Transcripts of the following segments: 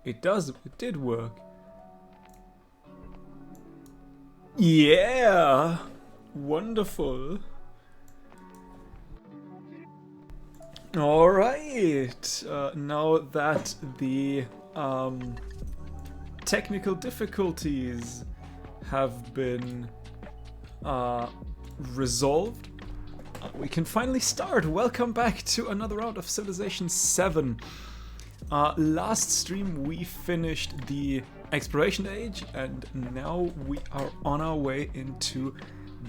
It does. It did work. Yeah! Wonderful. Alright. Now that the technical difficulties have been resolved, we can finally start. Welcome back to another round of Civilization 7. Last stream we finished the Exploration Age, and now we are on our way into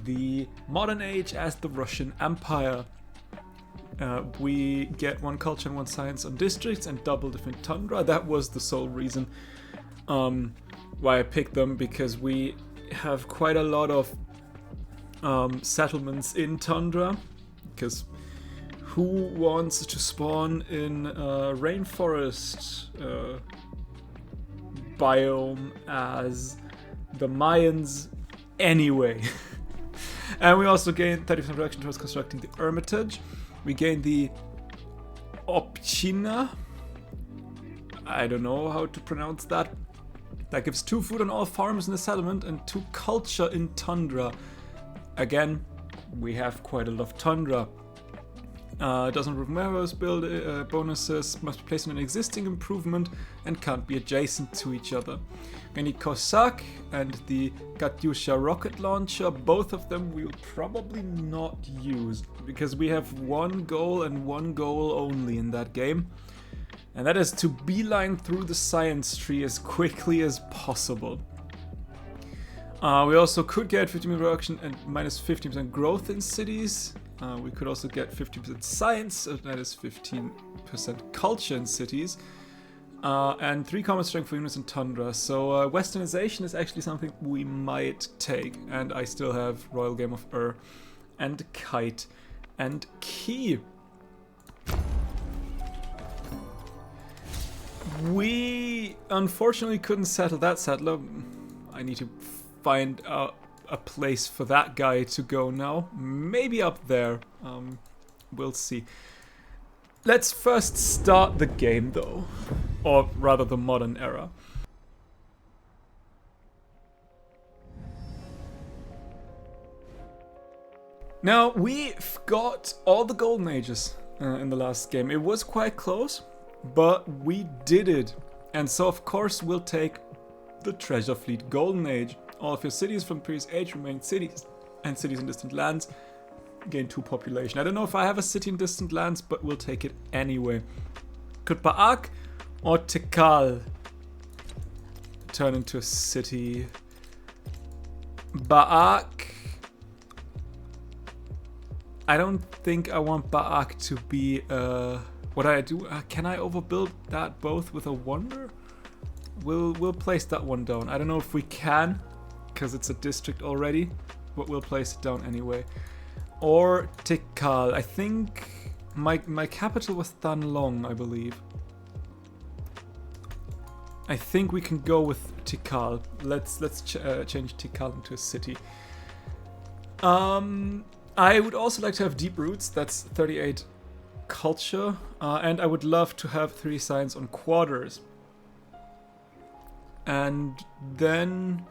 the Modern Age as the Russian Empire. We get 1 culture and 1 science on districts and double different tundra. That was the sole reason why I picked them, because we have quite a lot of settlements in tundra, because who wants to spawn in a rainforest biome as the Mayans anyway? And we also gained 30% reduction towards constructing the Hermitage. We gained the Opchina. I don't know how to pronounce that. That gives 2 food on all farms in the settlement and 2 culture in tundra. Again, we have quite a lot of tundra. Doesn't improve warehouse build bonuses, must be placed on an existing improvement and can't be adjacent to each other. We need Cossack and the Katyusha rocket launcher. Both of them we will probably not use, because we have 1 goal and 1 goal only in that game. And that is to beeline through the science tree as quickly as possible. We also could get 50% reduction and minus 15% growth in cities. We could also get 50% science, that is 15% culture in cities, and 3 combat strength for units in tundra. So westernization is actually something we might take, and I still have Royal Game of Ur and Kite and Key. We unfortunately couldn't settle that settler. I need to find a place for that guy to go now. Maybe up there. We'll see. Let's first start the game though. Or rather the modern era. Now, we've got all the golden ages in the last game. It was quite close, but we did it. And so of course we'll take the Treasure Fleet Golden Age. All of your cities from previous age remain cities, and cities in distant lands gain 2 population. I don't know if I have a city in distant lands, but we'll take it anyway. Could Baak or Tekal turn into a city? Baak. I don't think I want Baak to be what I do. Can I overbuild that both with a wonder? We'll place that one down. I don't know if we can, because it's a district already, but we'll place it down anyway. or Tikal. I think my capital was Danlong, I believe. I think we can go with Tikal. Let's change Tikal into a city. I would also like to have deep roots. That's 38 culture, and I would love to have 3 science on quarters. And then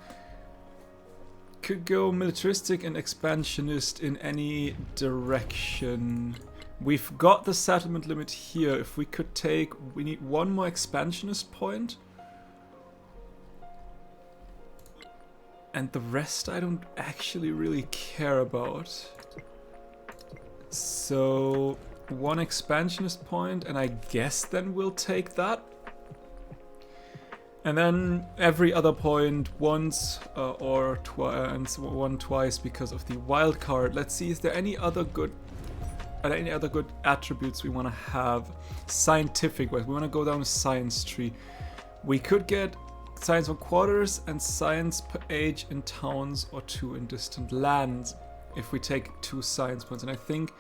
could go militaristic and expansionist in any direction. We've got the settlement limit here. If we could take, we need 1 more expansionist point. And the rest I don't actually really care about. So 1 expansionist point, and I guess then we'll take that. And then every other point once or and 1 twice because of the wild card. Let's see, is there any other good attributes we want to have scientific wise? We want to go down a science tree. We could get science on quarters and science per age in towns or 2 in distant lands if we take 2 science points, and I think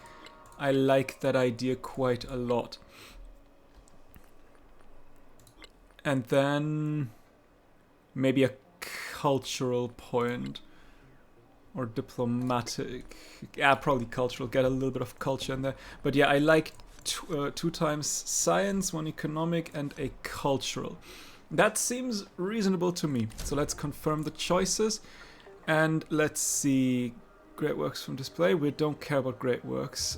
I like that idea quite a lot. And then maybe a cultural point or diplomatic. Yeah, probably cultural. Get a little bit of culture in there. But yeah, I like 2 times science, 1 economic, and a cultural. That seems reasonable to me. So let's confirm the choices. And let's see. Great works from display. We don't care about great works.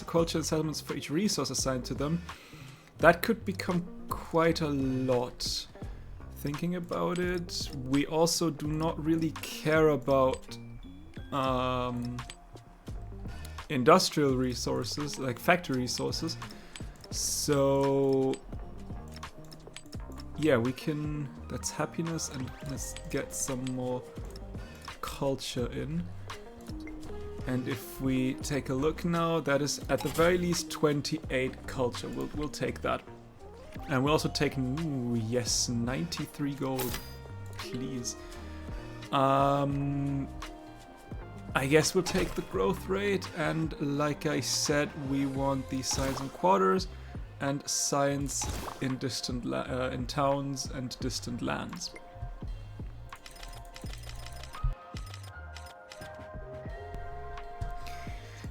Culture and settlements for each resource assigned to them. That could become quite a lot. Thinking about it, we also do not really care about industrial resources, like factory resources. So yeah, we can, that's happiness, and let's get some more culture in. And if we take a look now, that is at the very least 28 culture. We'll take that. And we'll also take, ooh, yes, 93 gold, please. I guess we'll take the growth rate, and like I said, we want the science in quarters and science in distant in towns and distant lands.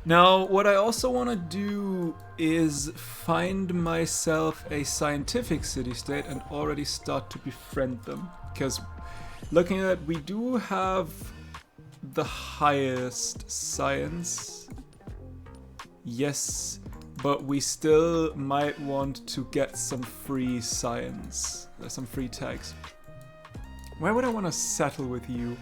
Now, what I also want to do is find myself a scientific city-state and already start to befriend them. Because looking at it, we do have the highest science. Yes, but we still might want to get some free science, some free tags. Where would I want to settle with you?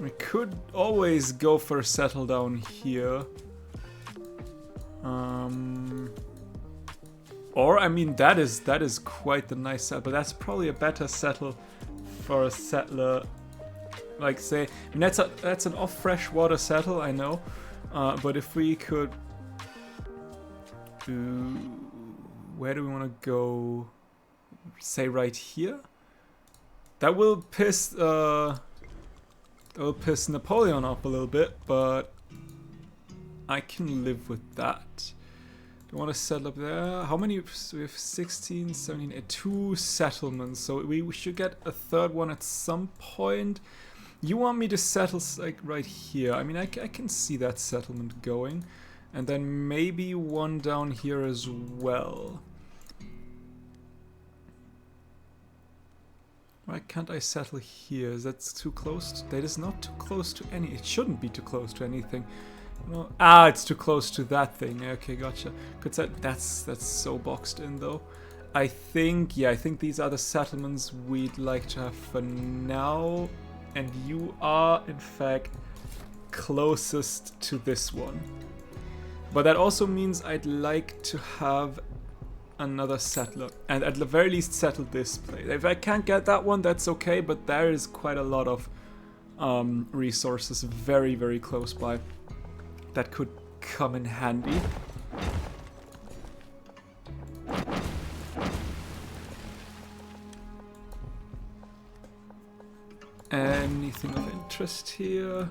We could always go for a settle down here. Or, I mean, that is quite the nice settle, but that's probably a better settle for a settler. Like, say, I mean, that's an off freshwater settle, I know. But if we could, where do we want to go? Say right here. That will piss Napoleon off a little bit, but I can live with that. Do I want to settle up there? How many? We have 16, 17, 2 settlements, so we should get a 3rd one at some point. You want me to settle like right here? I mean, I can see that settlement going, and then maybe 1 down here as well. Why can't I settle here? Is that too close? That is not too close to any. It shouldn't be too close to anything. No. Ah, it's too close to that thing. Okay, gotcha. That's so boxed in though. I think these are the settlements we'd like to have for now. And you are, in fact, closest to this one. But that also means I'd like to have another settler, and at the very least settle this place. If I can't get that one, that's okay, but there is quite a lot of resources very, very close by that could come in handy. Anything of interest here?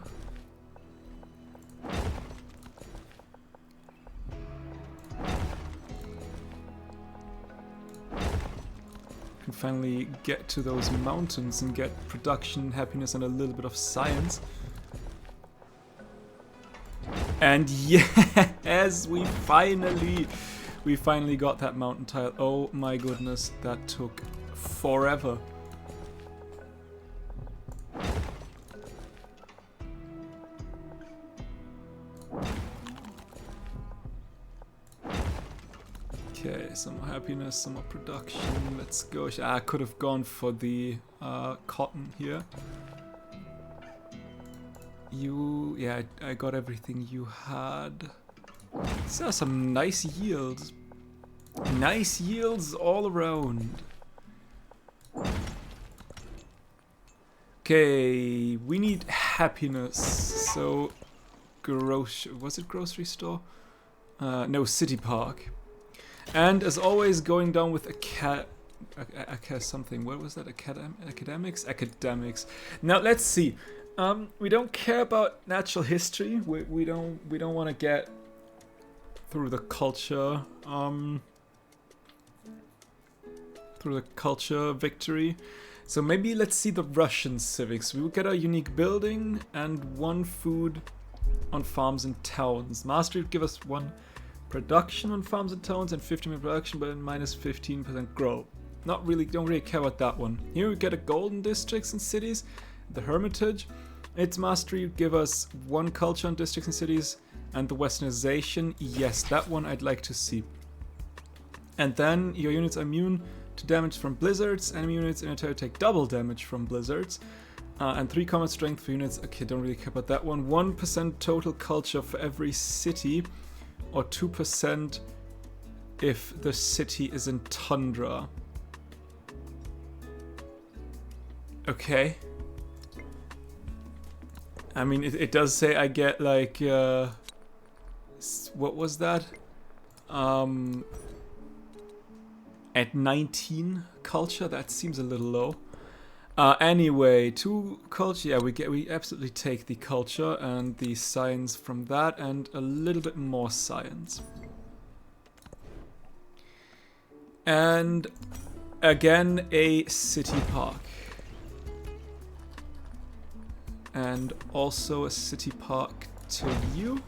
Can finally get to those mountains and get production, happiness, and a little bit of science. And yes, we finally got that mountain tile. Oh my goodness, that took forever. Okay, some more happiness, some more production. Let's go. I could have gone for the cotton here. Yeah, I got everything you had. These are some nice yields. Nice yields all around. Okay, we need happiness. So, was it grocery store? No, city park. And as always, going down with something. What was that? Academics? Academics. Now let's see. We don't care about natural history. We don't want to get through the culture. Through the culture victory. So maybe let's see the Russian civics. We will get a unique building and 1 food on farms and towns. Mastery would give us 1 production on farms and towns and 15% production, but minus 15% growth. Don't really care about that one. Here we get a golden districts and cities. The Hermitage. Its mastery would give us 1 culture on districts and cities, and the westernization. Yes, that one I'd like to see. And then your units are immune to damage from blizzards. Enemy units in your territory take double damage from blizzards. And 3 combat strength for units. Okay, don't really care about that one. 1% total culture for every city, or 2% if the city is in tundra. Okay. I mean, it does say I get like, what was that? At 19 culture, that seems a little low. Anyway, 2 culture, yeah, we absolutely take the culture and the science from that, and a little bit more science. And again, a city park. And also a city park to you.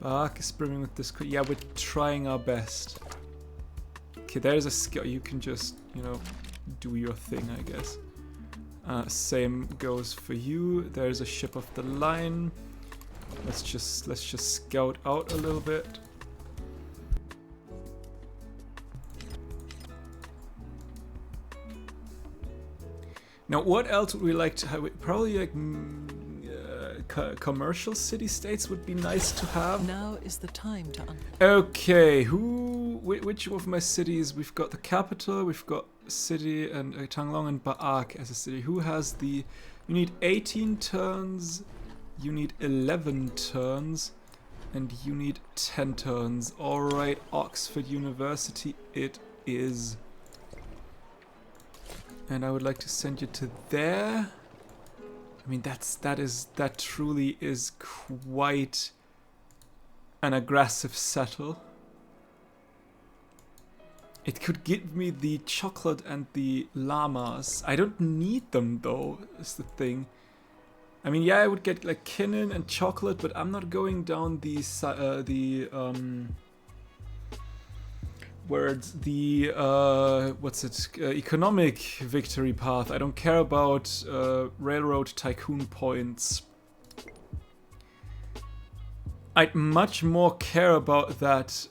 Park is brimming with this. Yeah, we're trying our best. Okay, there's a skill. You can just, do your thing, I guess. Same goes for you. There's a ship of the line. Let's just scout out a little bit. Now, what else would we like to have? Probably like commercial city-states would be nice to have. Now is the time to. Okay, which of my cities? We've got the capital, we've got city, and Tanglong and Ba'ak as a city. Who has the? You need 18 turns. You need 11 turns, and you need 10 turns. All right, Oxford University, it is. And I would like to send you to there. I mean, that truly is quite an aggressive settle. It could give me the chocolate and the llamas. I don't need them though, is the thing. I mean, yeah, I would get like quinoa and chocolate, but I'm not going down the economic victory path. I don't care about railroad tycoon points. I'd much more care about that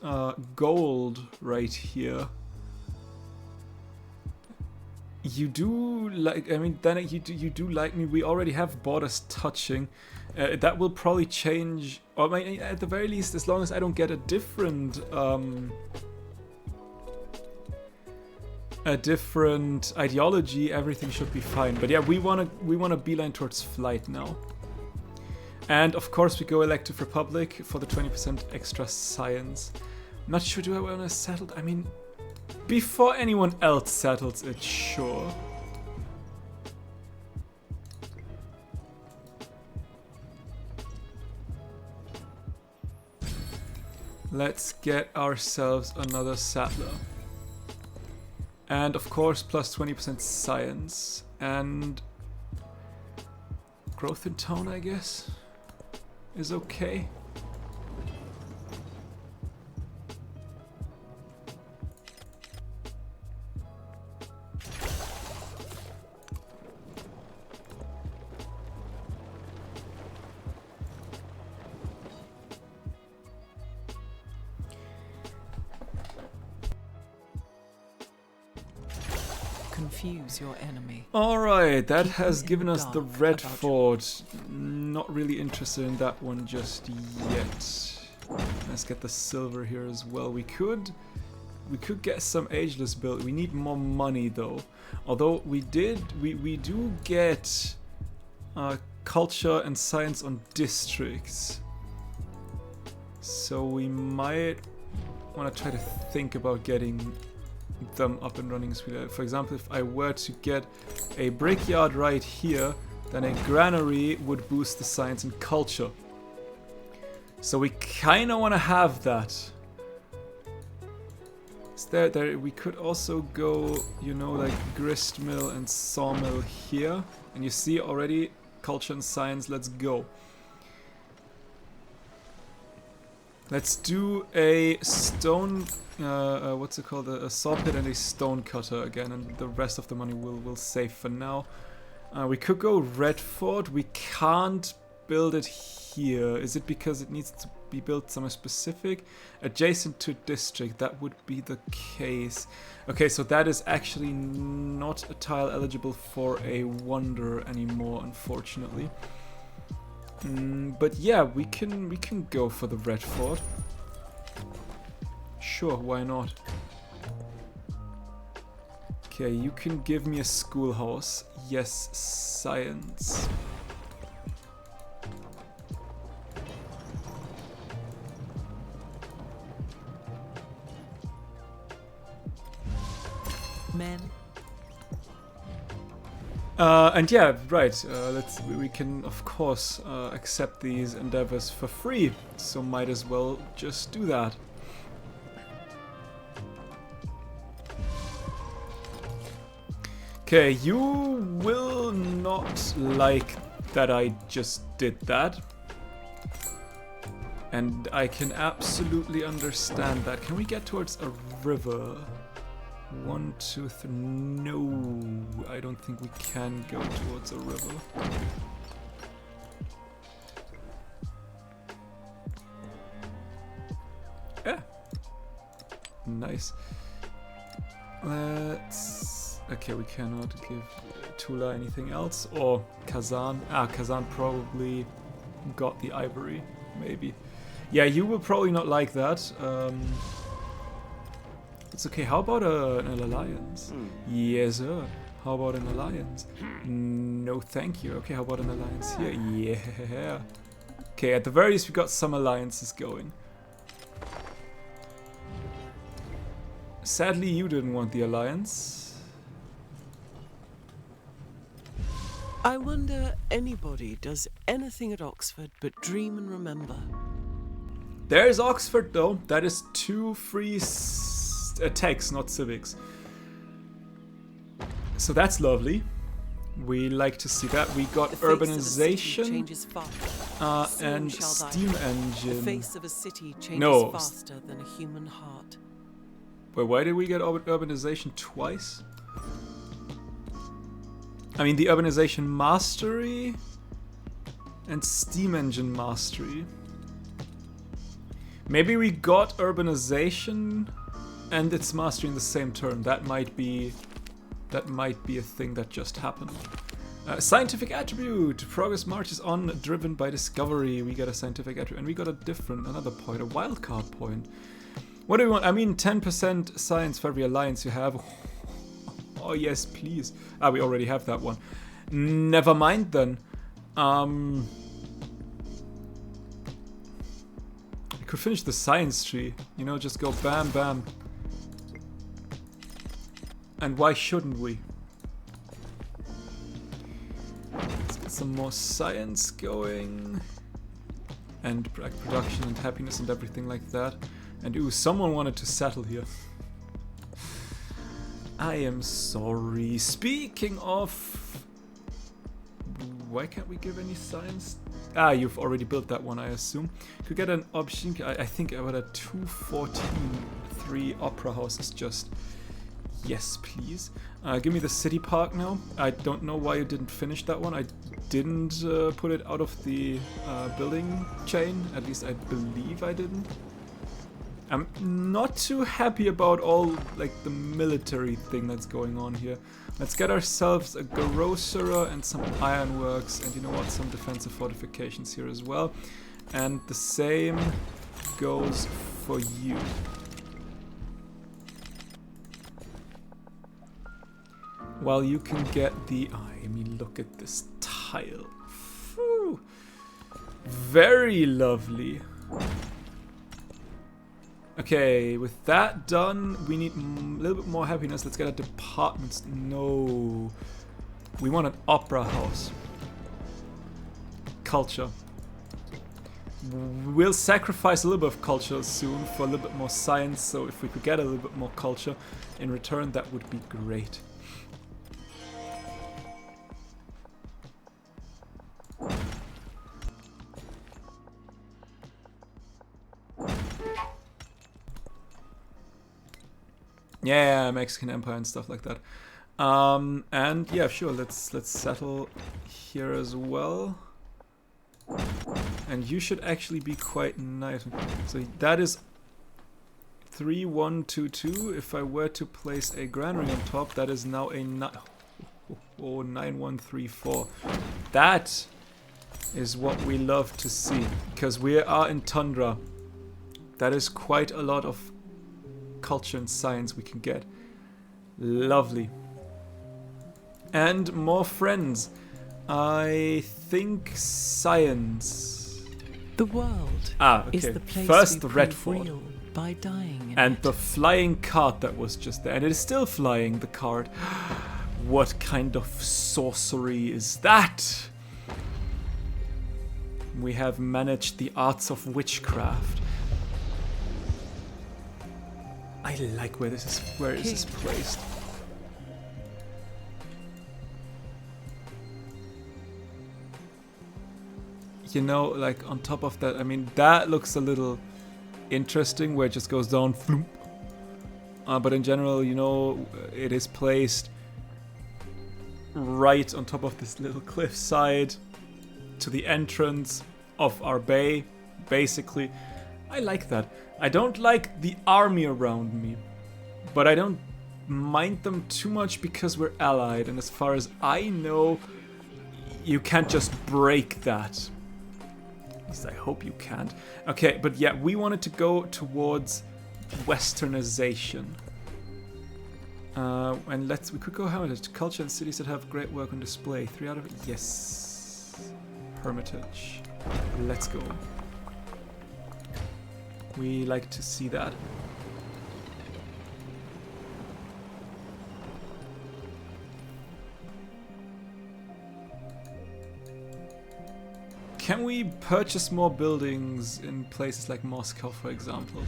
gold right here. You do like, I mean, then you do like me. We already have borders touching. That will probably change, or I mean, at the very least, as long as I don't get a different ideology, everything should be fine. But yeah, we wanna beeline towards flight now. And of course we go Elective Republic for the 20% extra science. I'm not sure, do I want to settle? I mean, before anyone else settles it, sure. Let's get ourselves another settler. And of course, plus 20% science. And growth in town, I guess, is okay. Confuse your enemy. Alright, that Keep has them in given the us the dark red about fort. Not really interested in that one just yet. Let's get the silver here as well. We could get some ageless build. We need more money though. Although we do get culture and science on districts. So we might want to try to think about getting them up and running. For example, if I were to get a brickyard right here, then a granary would boost the science and culture. So we kind of want to have that. We could also go, you know, like grist mill and sawmill here. And you see already, culture and science, let's go. Let's do a stone, what's it called, a saw pit and a stone cutter again, and the rest of the money we'll save for now. We could go red fort. We can't build it here. Is it because it needs to be built somewhere specific? Adjacent to district, that would be the case. Okay, so that is actually not a tile eligible for a wonder anymore, unfortunately. But yeah, we can go for the red fort. Sure, why not? Okay, you can give me a schoolhouse. Yes, science. Men. And yeah, right. We can of course accept these endeavors for free, so might as well just do that. Okay, you will not like that I just did that. And I can absolutely understand that. Can we get towards a river? 1, 2, 3. No, I don't think we can go towards a river. Yeah. Nice. Let's... Okay, we cannot give Tula anything else. Or Kazan. Kazan probably got the ivory. Maybe. Yeah, you will probably not like that. It's okay. How about an alliance? Yes, sir. How about an alliance? No, thank you. Okay, how about an alliance here? Yeah. Okay, at the very least, we got some alliances going. Sadly, you didn't want the alliance. I wonder anybody does anything at Oxford but dream and remember. There's Oxford, though. That is 2 free techs, not civics. So that's lovely. We like to see that. We got urbanization and steam engine. The face of a city changes faster than a human heart. Wait, why did we get urbanization twice? I mean, the urbanization mastery and steam engine mastery. Maybe we got urbanization and its mastery in the same turn. That might be a thing that just happened. Scientific attribute. Progress marches on, driven by discovery. We get a scientific attribute, and we got another point, a wildcard point. What do we want? I mean, 10% science for every alliance you have. Oh yes, please. We already have that one. Never mind then. We could finish the science tree. You know, just go bam, bam. And why shouldn't we? Let's get some more science going. And production and happiness and everything like that. And ooh, someone wanted to settle here. I am sorry. Speaking of... Why can't we give any science? Ah, you've already built that one, I assume. Could get an option. I think about a 214.3 opera house is just... Yes, please. Give me the city park now. I don't know why you didn't finish that one. I didn't put it out of the building chain. At least I believe I didn't. I'm not too happy about all like the military thing that's going on here. Let's get ourselves a grocerer and some ironworks, and you know what, some defensive fortifications here as well. And the same goes for you. While you can get the... I mean, look at this tile. Phew. Very lovely. Okay, with that done, we need a little bit more happiness. Let's get a department. No. We want an opera house. Culture. We'll sacrifice a little bit of culture soon for a little bit more science. So if we could get a little bit more culture in return, that would be great. Yeah, Mexican Empire and stuff like that. And yeah, sure, let's settle here as well. And you should actually be quite nice. So that is 3122. If I were to place a granary on top, that is now a 9134. That is what we love to see, because we are in tundra. That is quite a lot of culture and science we can get. Lovely. And more friends. I think science. The world okay. is the place First we the Red prove Fort. real by dying in And it. the flying cart that was just there. And it is still flying, the cart. What kind of sorcery is that? We have managed the arts of witchcraft. I like where this is placed. You know, like on top of that, I mean, that looks a little interesting where it just goes down, floop. But in general, you know, it is placed right on top of this little cliffside to the entrance of our bay, basically. I like that. I don't like the army around me, but I don't mind them too much because we're allied, and as far as I know, you can't just break that. At least I hope you can't. Okay, but yeah, we wanted to go towards westernization. And we could go hermitage. Culture and cities that have great work on display. 3 out of... Yes. Hermitage. Let's go. We like to see that. Can we purchase more buildings in places like Moscow, for example?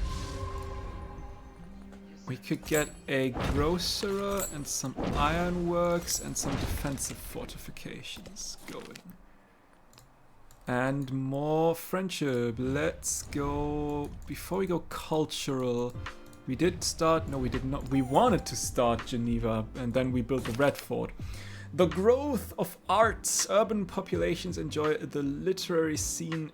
We could get a grocerer and some ironworks and some defensive fortifications going. And more friendship. Let's go... Before we go cultural, we did start... No, we did not. We wanted to start Geneva, and then we built the Red Fort. The growth of arts. Urban populations enjoy the literary scene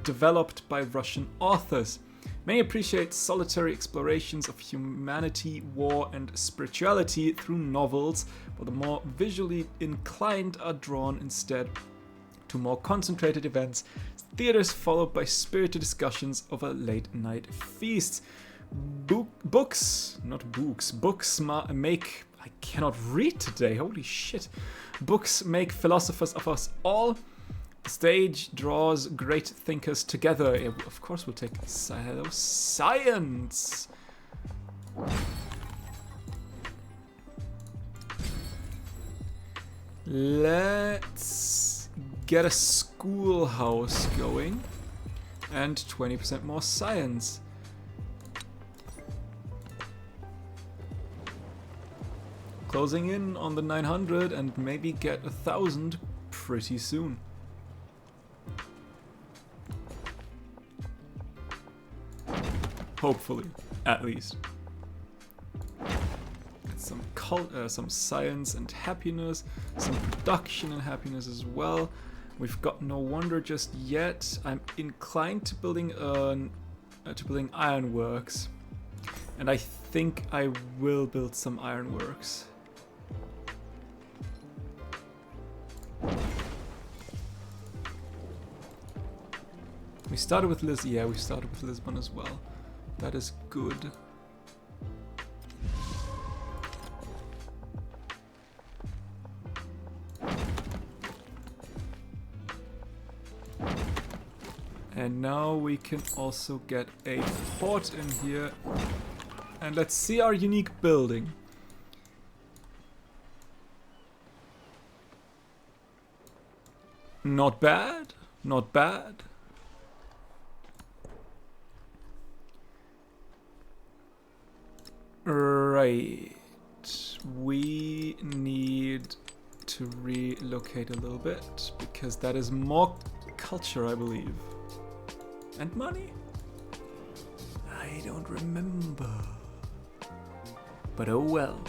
developed by Russian authors. Many appreciate solitary explorations of humanity, war, and spirituality through novels, while the more visually inclined are drawn instead to more concentrated events, theaters followed by spirited discussions over late-night feasts. Books make... I cannot read today, holy shit. Books make philosophers of us all. The stage draws great thinkers together. Yeah, of course we'll take science. Let's get a schoolhouse going. And 20% more science. Closing in on the 900 and maybe get 1,000 pretty soon. Hopefully, at least. Some science and happiness, some production and happiness as well. We've got no wonder just yet. I'm inclined to building ironworks, and I think I will build some ironworks. We started with Lisbon. Yeah, we started with Lisbon as well. That is good. And now we can also get a port in here. And let's see our unique building. Not bad, not bad. Right. We need to relocate a little bit because that is more culture, I believe. And money? I don't remember. But oh well.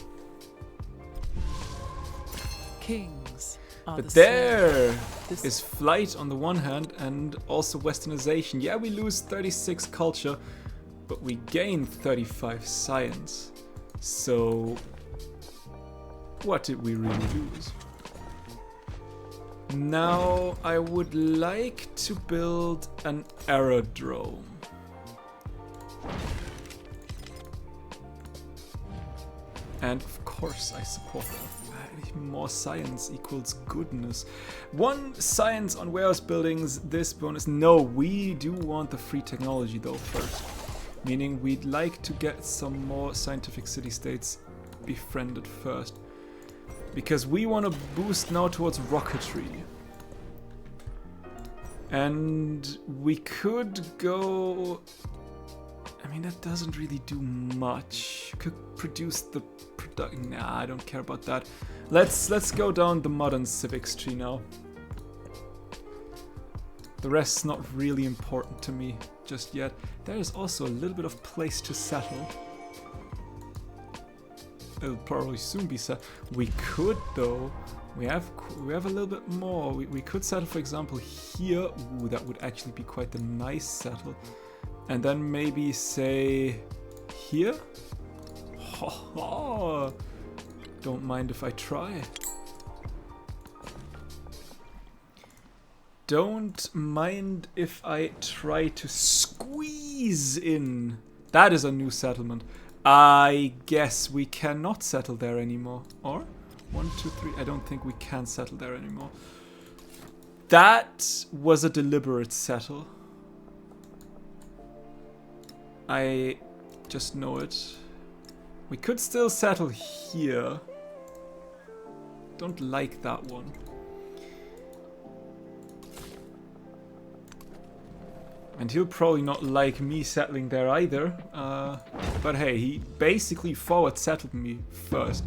Kings are But the there This- is flight on the one hand and also westernization. Yeah, we lose 36 culture, but we gain 35 science. So what did we really lose? Now I would like to build an aerodrome. And of course I support that. More science equals goodness. 1 science on warehouse buildings, this bonus. No, we do want the free technology though first. Meaning we'd like to get some more scientific city-states befriended first. Because we want to boost now towards rocketry. And we could go... I mean, that doesn't really do much. You could produce the product... Nah, I don't care about that. Let's go down the modern civics tree now. The rest's not really important to me just yet. There is also a little bit of place to settle. It'll probably soon be set. We could though. We have a little bit more. We could settle, for example, here. Ooh, that would actually be quite a nice settle. And then maybe say here. Don't mind if I try. Don't mind if I try to squeeze in. That is a new settlement. I guess we cannot settle there anymore. Or? 1, 2, 3. I don't think we can settle there anymore. That was a deliberate settle. I just know it. We could still settle here. Don't like that one. And he'll probably not like me settling there either. But hey, he basically forward settled me first.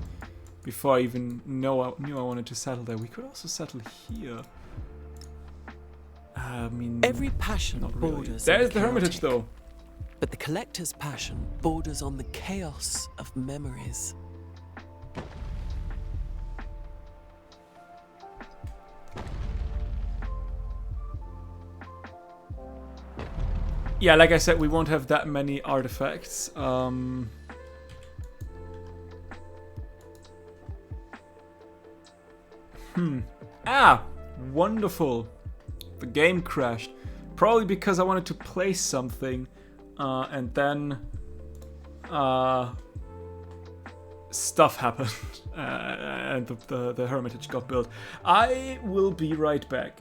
Before I even knew I wanted to settle there. We could also settle here. I mean... Every passion not really. borders There's on the Hermitage chaotic, though. but the collector's passion borders on the chaos of memories. Yeah, like I said, we won't have that many artifacts. Ah, wonderful. The game crashed. Probably because I wanted to place something, and then stuff happened, and the Hermitage got built. I will be right back.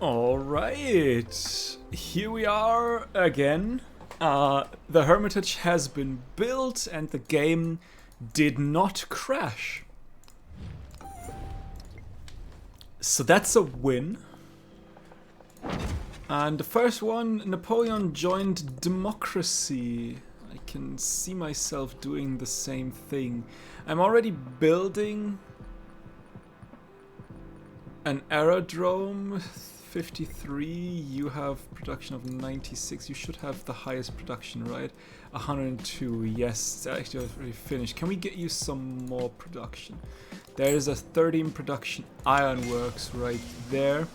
Alright, here we are again. The Hermitage has been built and the game did not crash. So that's a win. And the first one, Napoleon joined democracy. I can see myself doing the same thing. I'm already building an aerodrome. 53, you have production of 96. You should have the highest production, right? 102, yes, actually I've already finished. Can we get you some more production? There is a 13 production ironworks right there.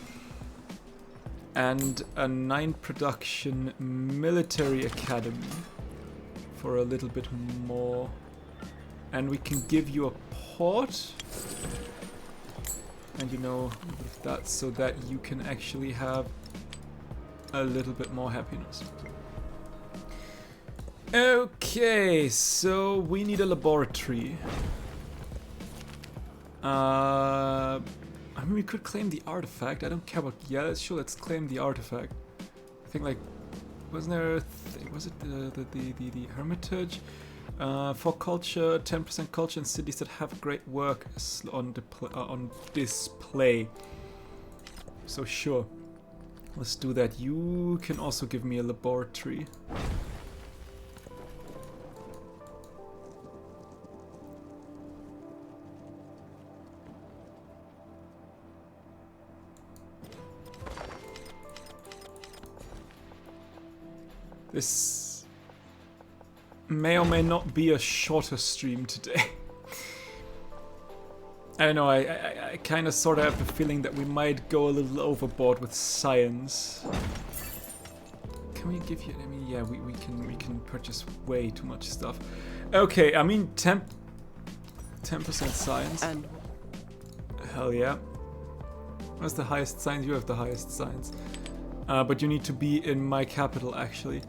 And a 9 production military academy for a little bit more. And we can give you a port. And you know, with that, so that you can actually have a little bit more happiness. Okay, so we need a laboratory. I mean, we could claim the artifact. I don't care about. Yeah, sure. Let's claim the artifact. I think, like, wasn't there? Was it the Hermitage? For culture, 10% culture in cities that have great work on display. So sure, let's do that. You can also give me a laboratory. This may or may not be a shorter stream today. I don't know, I kind of sort of have the feeling that we might go a little overboard with science. Can we give you, I mean, yeah, we can purchase way too much stuff. Okay, I mean, 10% science. And hell yeah. What's the highest science? You have the highest science. But you need to be in my capital, actually.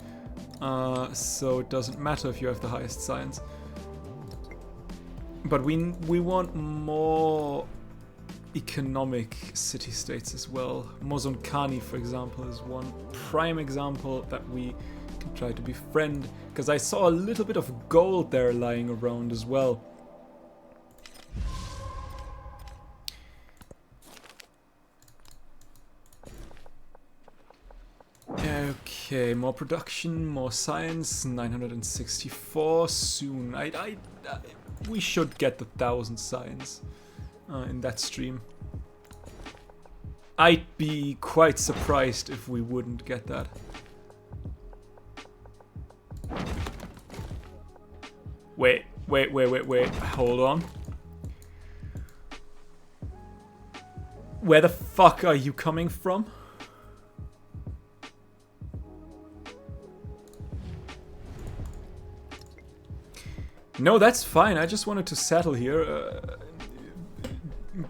So it doesn't matter if you have the highest science. But we want more economic city-states as well. Mozonkani, for example, is one prime example that we can try to befriend. Because I saw a little bit of gold there lying around as well. Okay, more production, more science, 964 soon. We should get the 1000 science in that stream. I'd be quite surprised if we wouldn't get that. Wait, hold on. Where the fuck are you coming from? No, that's fine. I just wanted to settle here.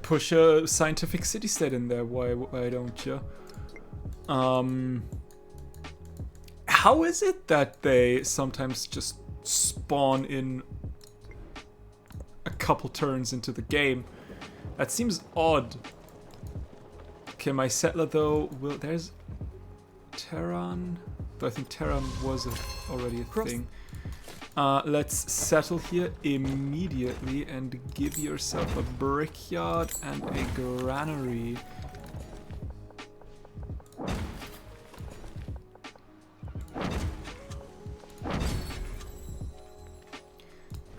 Push a scientific city-state in there. Why don't you? How is it that they sometimes just spawn in a couple turns into the game? That seems odd. Okay, my settler though will. There's Terran. Though I think Terran was already a thing. Let's settle here immediately and give yourself a brickyard and a granary.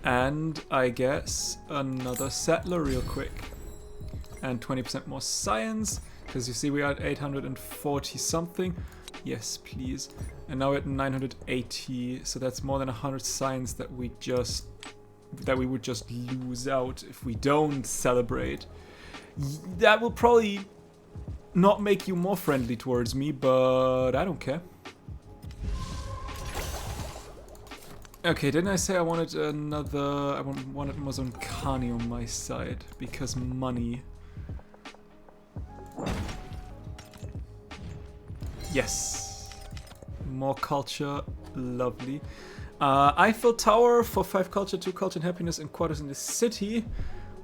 And I guess another settler real quick. And 20% more science, because you see we are at 840 something. Yes, please. And now we're at 980, so that's more than 100 science that we would just lose out if we don't celebrate. That will probably not make you more friendly towards me, but I don't care. Okay, didn't I say I wanted another... I wanted Mozonkani on my side, because money. Yes. More culture, lovely. Eiffel Tower for 5 culture, 2 culture and happiness, and quarters in the city.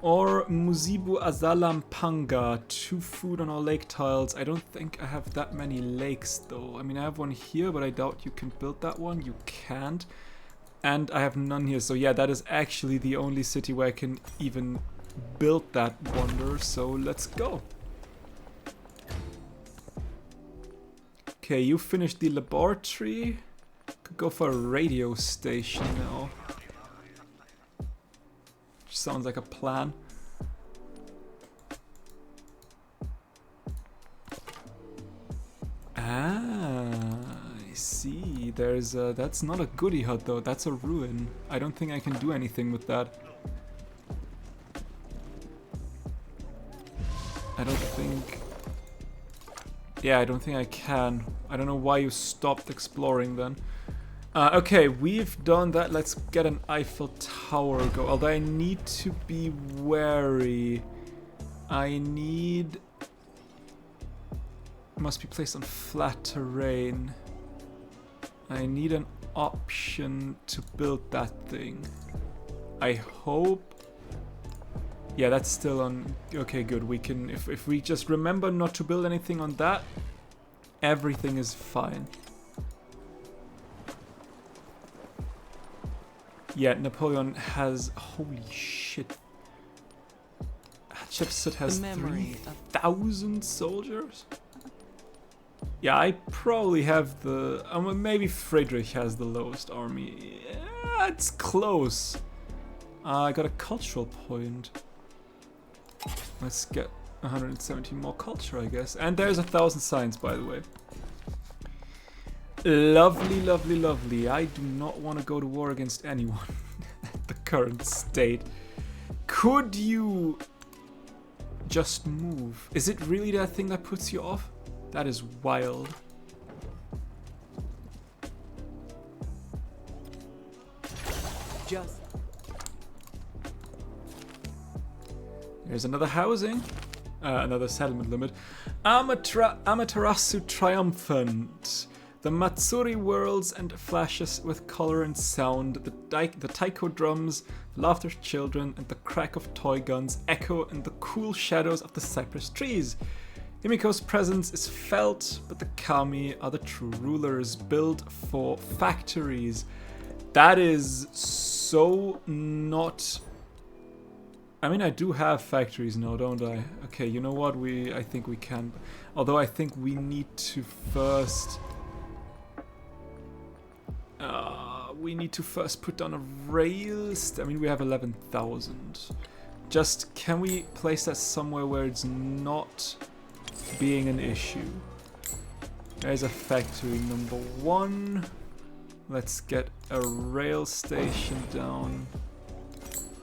Or Muzibu Azalampanga, 2 food on all lake tiles. I don't think I have that many lakes though. I mean, I have one here, but I doubt you can build that one. You can't. And I have none here. So yeah, that is actually the only city where I can even build that wonder. So let's go. Okay, you finished the laboratory. Could go for a radio station now. Sounds like a plan. Ah, I see. There's a... That's not a goodie hut though, that's a ruin. I don't think I can do anything with that. I don't think... Yeah, I don't think I can. I don't know why you stopped exploring then. Okay, we've done that. Let's get an Eiffel Tower go. Although I need to be wary. I need... Must be placed on flat terrain. I need an option to build that thing. I hope... Yeah, that's still on... Okay, good. We can... If we just remember not to build anything on that, everything is fine. Yeah, Napoleon has... Holy shit. Hatshepsut has 3,000 soldiers? Yeah, I probably have the... maybe Friedrich has the lowest army. Yeah, it's close. I got a cultural point. Let's get 170 more culture, I guess. And there's 1,000 science, by the way. Lovely, lovely, lovely. I do not want to go to war against anyone at the current state. Could you just move? Is it really that thing that puts you off? That is wild. Just. There's another housing. Another settlement limit. Amaterasu triumphant. The Matsuri whirls and flashes with color and sound. The taiko drums, laughter of children, and the crack of toy guns echo in the cool shadows of the cypress trees. Himiko's presence is felt, but the kami are the true rulers, built for factories. That is so not... I mean, I do have factories now, don't I? Okay, you know what? I think we can. Although I think we need to first... we need to first put down a rail... I mean, we have 11,000. Just, can we place that somewhere where it's not being an issue? There's a factory number 1. Let's get a rail station down.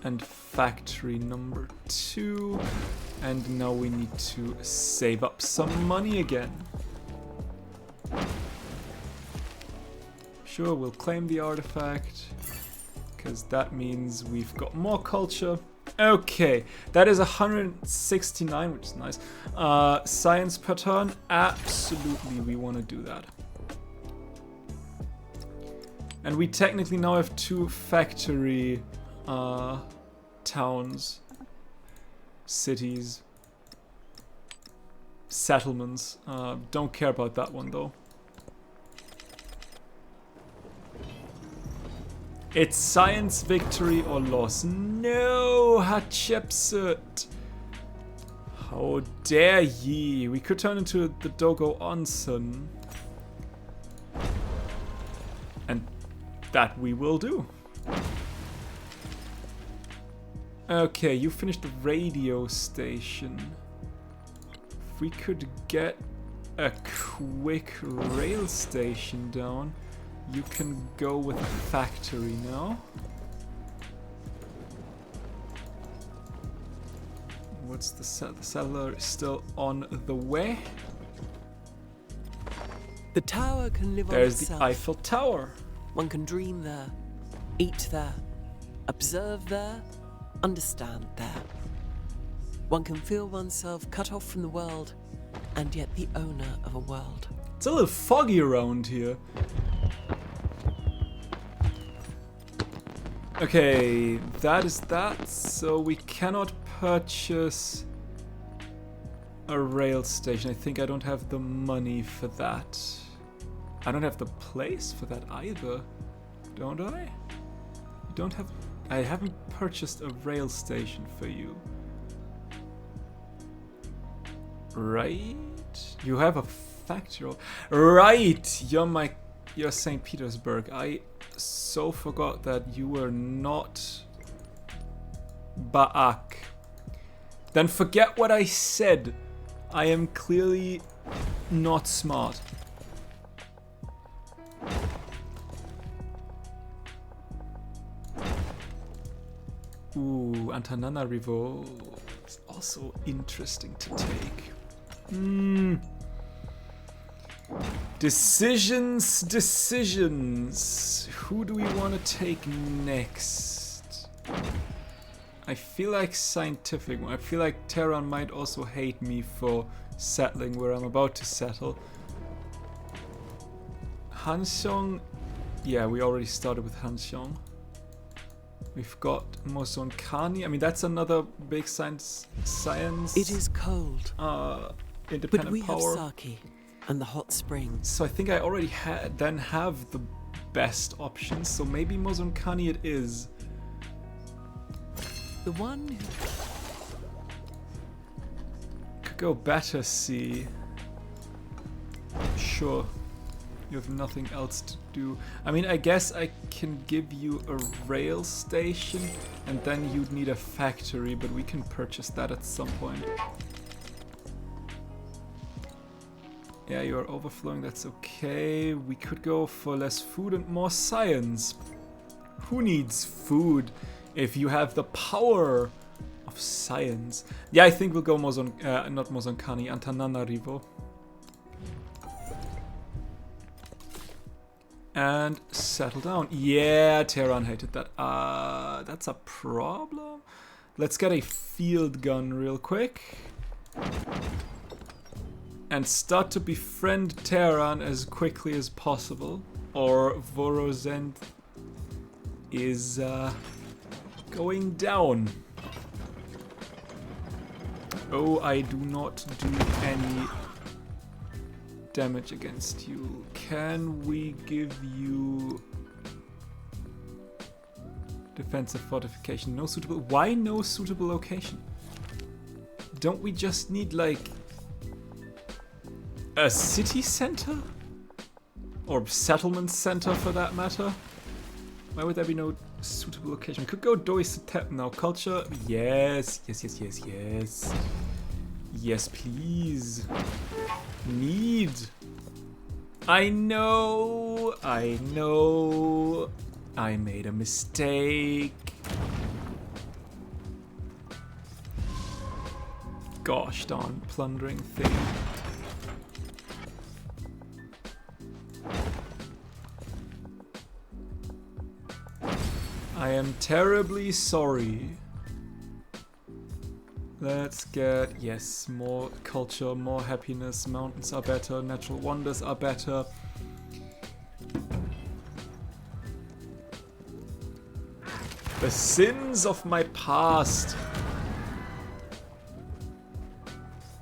And factory number 2. And now we need to save up some money again. Sure, we'll claim the artifact, because that means we've got more culture. Okay, that is 169, which is nice. Science per turn, absolutely we want to do that. And we technically now have 2 factory towns, cities, settlements. Don't care about that one though. It's science victory or loss. No, Hatshepsut! How dare ye! We could turn into the Dogo Onsen. And that we will do. Okay, you finished the radio station. If we could get a quick rail station down, you can go with a factory now. What's the settler is still on the way? The tower can live on There's itself. the Eiffel Tower. One can dream there, eat there, observe there, understand there. One can feel oneself cut off from the world, and yet the owner of a world. It's a little foggy around here. Okay, that is that. So we cannot purchase a rail station. I think I don't have the money for that. I don't have the place for that either, don't I? You don't have... I haven't purchased a rail station for you. Right? You have a factory. Right! You're St. Petersburg. I so forgot that you were not Baak. Then forget what I said. I am clearly not smart. Ooh, Antananarivo is also interesting to take. Decisions. Who do we want to take next? I feel like scientific. I feel like Tehran might also hate me for settling where I'm about to settle. Hanxiong. Yeah, we already started with Hanxiong. We've got Mozonkani. I mean, that's another big science. It is cold. Independent but we power. have sake and the hot springs. So I think I already have the best options. So maybe Mozonkani it is. The one who could go better. See. Sure. You have nothing else to do. I mean, I guess I can give you a rail station and then you'd need a factory, but we can purchase that at some point. Yeah, you're overflowing, that's okay. We could go for less food and more science. Who needs food if you have the power of science? Yeah, I think we'll go not Mozonkani, Antananarivo. And settle down. Yeah, Tehran hated that. That's a problem. Let's get a field gun real quick. And start to befriend Tehran as quickly as possible. Or Vorozend is going down. Oh, I do not do any damage against you. Can we give you defensive fortification? No suitable. Why no suitable location? Don't we just need like a city center? Or settlement center for that matter? Why would there be no suitable location? We could go Doisatep now. Culture. Yes. Yes, please. Need. I know. I made a mistake. Gosh darn plundering thing. I am terribly sorry. Let's get, yes, more culture, more happiness. Mountains are better, natural wonders are better. The sins of my past.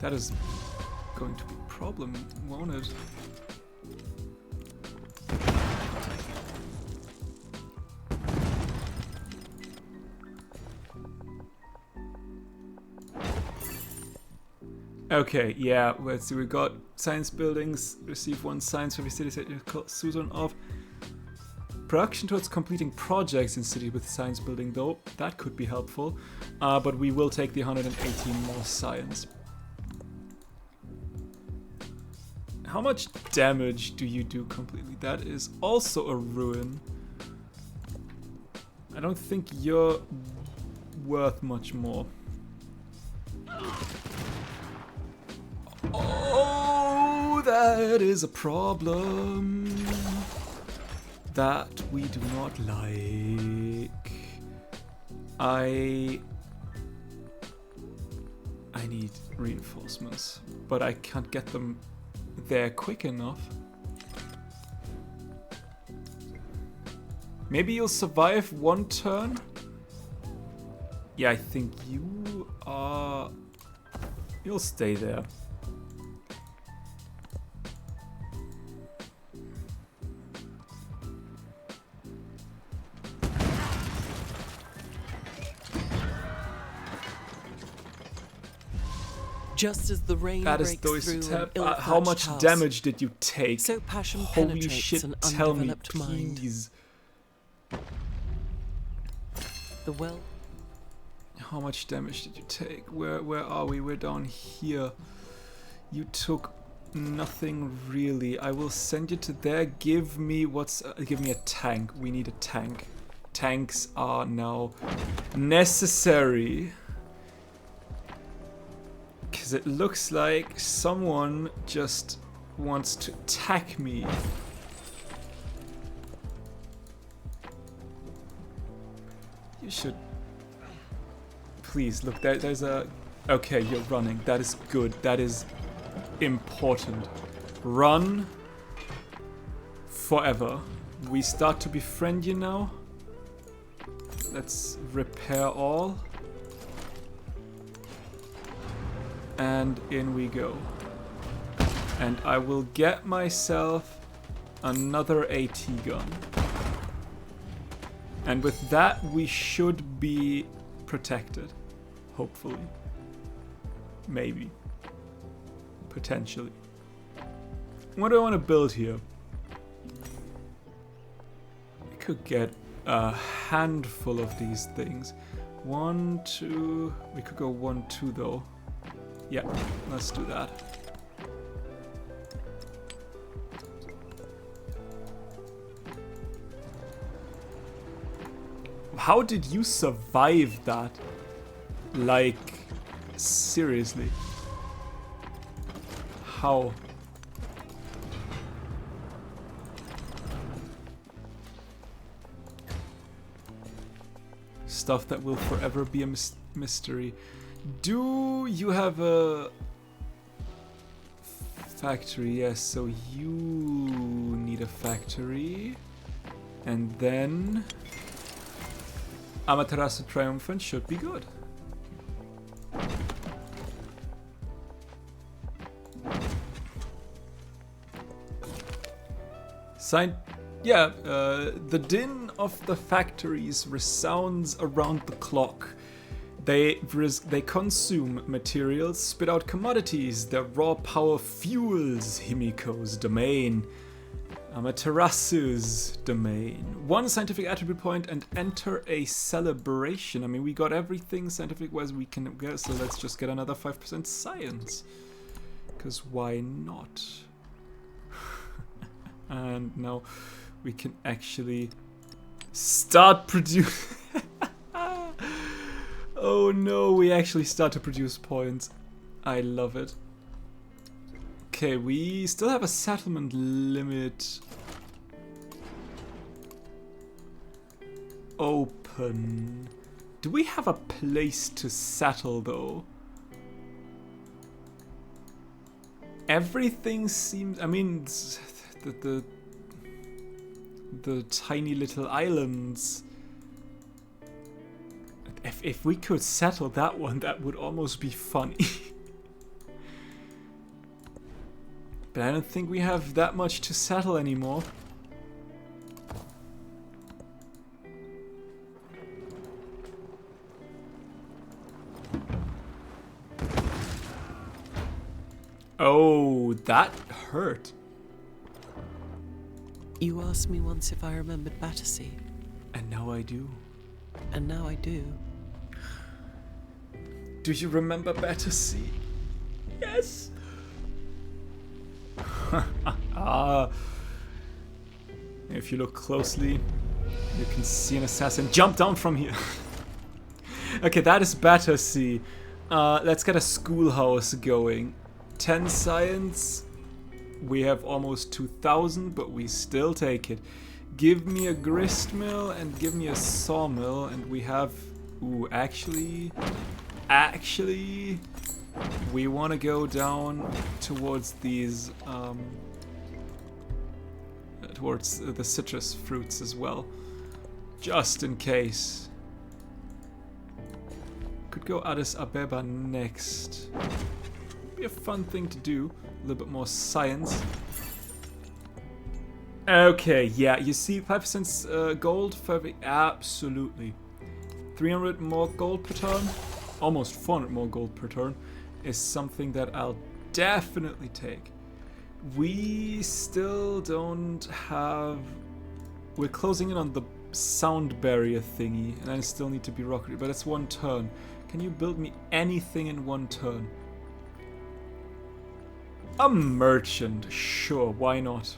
That is going to be a problem, won't it? Okay, yeah, let's see, we got science buildings, receive 1 science for every city set Susan of. Production towards completing projects in city with science building though, that could be helpful. But we will take the 118 more science. How much damage do you do completely? That is also a ruin. I don't think you're worth much more. Oh, that is a problem that we do not like. I need reinforcements, but I can't get them there quick enough. Maybe you'll survive 1 turn? Yeah, I think you You'll stay there. Just as the rain That is breaks through an ill-thatched how much house, damage did you take? so passion Holy penetrates shit, an tell me, undeveloped mind. please. The well. How much damage did you take? Where are we? We're down here. You took nothing really. I will send you to there. Give me give me a tank. We need a tank. Tanks are now necessary. Because it looks like someone just wants to attack me. You should... Please, look, there's a... Okay, you're running. That is good. That is important. Run forever. We start to befriend you now. Let's repair all. And in we go. And I will get myself another AT gun. And with that, we should be protected. Hopefully. Maybe. Potentially. What do I want to build here? I could get a handful of these things. 1, 2... We could go 1, 2 though. Yeah, let's do that. How did you survive that? Like, seriously. How? Stuff that will forever be a mystery. Do you have a factory? Yes, so you need a factory. And then Amaterasu Triumphant should be good. Yeah, the din of the factories resounds around the clock. They consume materials, spit out commodities. Their raw power fuels Himiko's domain, Amaterasu's domain. 1 scientific attribute point and enter a celebration. I mean, we got everything scientific-wise we can get, so let's just get another 5% science. Because why not? And now we can actually start producing... Oh no, we actually start to produce points. I love it. Okay, we still have a settlement limit open. Do we have a place to settle though? Everything seems... I mean, the tiny little islands... If we could settle that one, that would almost be funny. But I don't think we have that much to settle anymore. Oh, that hurt. You asked me once if I remembered Battersea. And now I do. And now I do. Do you remember Battersea? Yes. If you look closely, you can see an assassin jump down from here. Okay, that is Battersea. Let's get a schoolhouse going. 10 science. We have almost 2,000, but we still take it. Give me a grist mill and give me a sawmill, and we have... Ooh, actually, we want to go down towards these, towards the citrus fruits as well, just in case. Could go Addis Ababa next. be a fun thing to do. A little bit more science. Okay, yeah, you see 5% gold for every... Absolutely. 300 more gold per turn, almost 400 more gold per turn, is something that I'll definitely take. We still don't have... We're closing in on the sound barrier thingy, and I still need to be rocketry, but it's 1 turn. Can you build me anything in 1 turn? A merchant, sure, why not?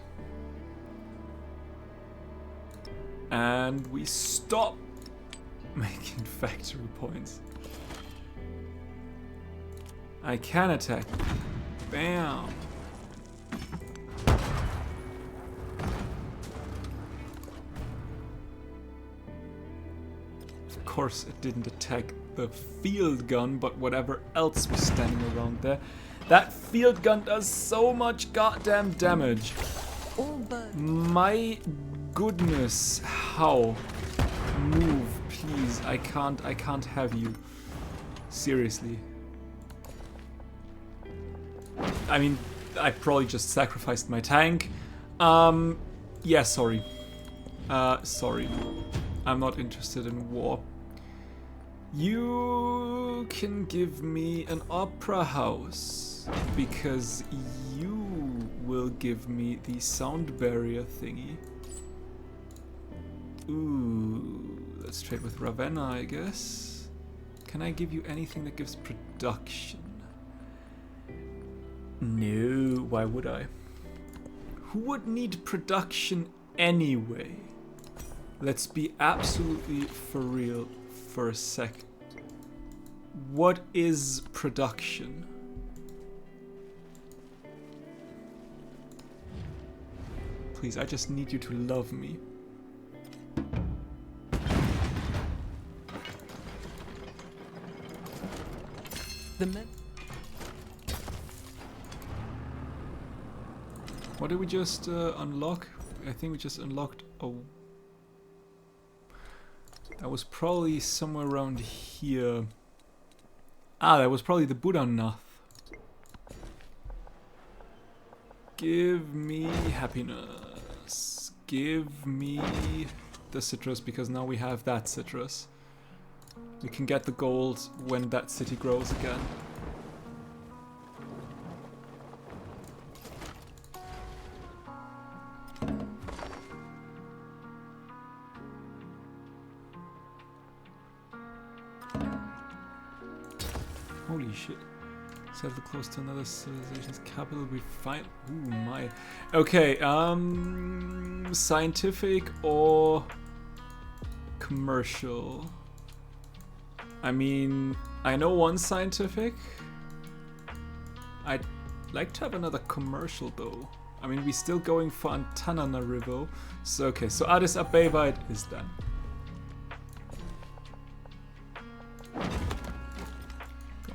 And we stop making factory points. I can attack. Bam. Of course it didn't attack the field gun, but whatever else was standing around there. That field gun does so much goddamn damage. My goodness, how? Move, please. I can't have you. Seriously. I mean, I probably just sacrificed my tank. Yeah, sorry. Sorry. I'm not interested in war. You can give me an opera house, because you will give me the sound barrier thingy. Ooh, let's trade with Ravenna, I guess. Can I give you anything that gives production? No, why would I? Who would need production anyway? Let's be absolutely for real for a sec. What is production? Please, I just need you to love me. The men. What did we just unlock? I think we just unlocked a... That was probably somewhere around here. Ah, that was probably the Buddha Nath. Give me happiness. Give me the citrus, because now we have that citrus. We can get the gold when that city grows again. Holy shit. Settle close to another civilization's capital, we find... Ooh, my... Okay, scientific or commercial? I mean, I know one scientific. I'd like to have another commercial though. I mean, we're still going for Antananarivo. So, okay, so Addis Ababa it is then.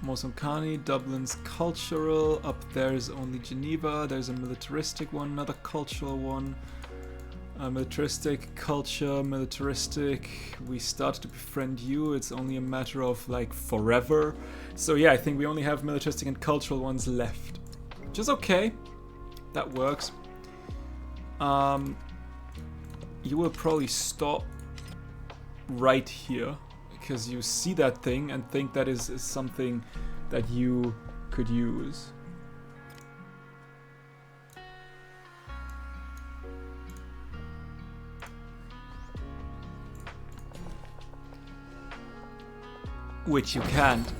Mosomkani, Dublin's cultural. Up there is only Geneva. There's a militaristic one, another cultural one. Militaristic, culture, militaristic. We started to befriend you. It's only a matter of like forever. So yeah, I think we only have militaristic and cultural ones left. Which is okay. That works. You will probably stop right here, because you see that thing and think that is something that you could use. Which you can't,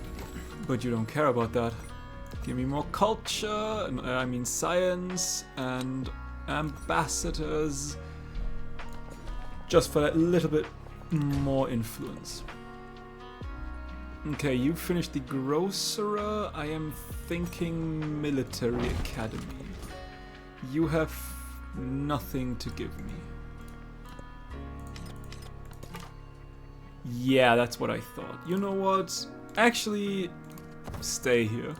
but you don't care about that. Give me more culture, I mean science, and ambassadors. Just for that little bit more influence. Okay, you finished the grocerer. I am thinking military academy. You have nothing to give me. Yeah, that's what I thought. You know what? Actually, stay here.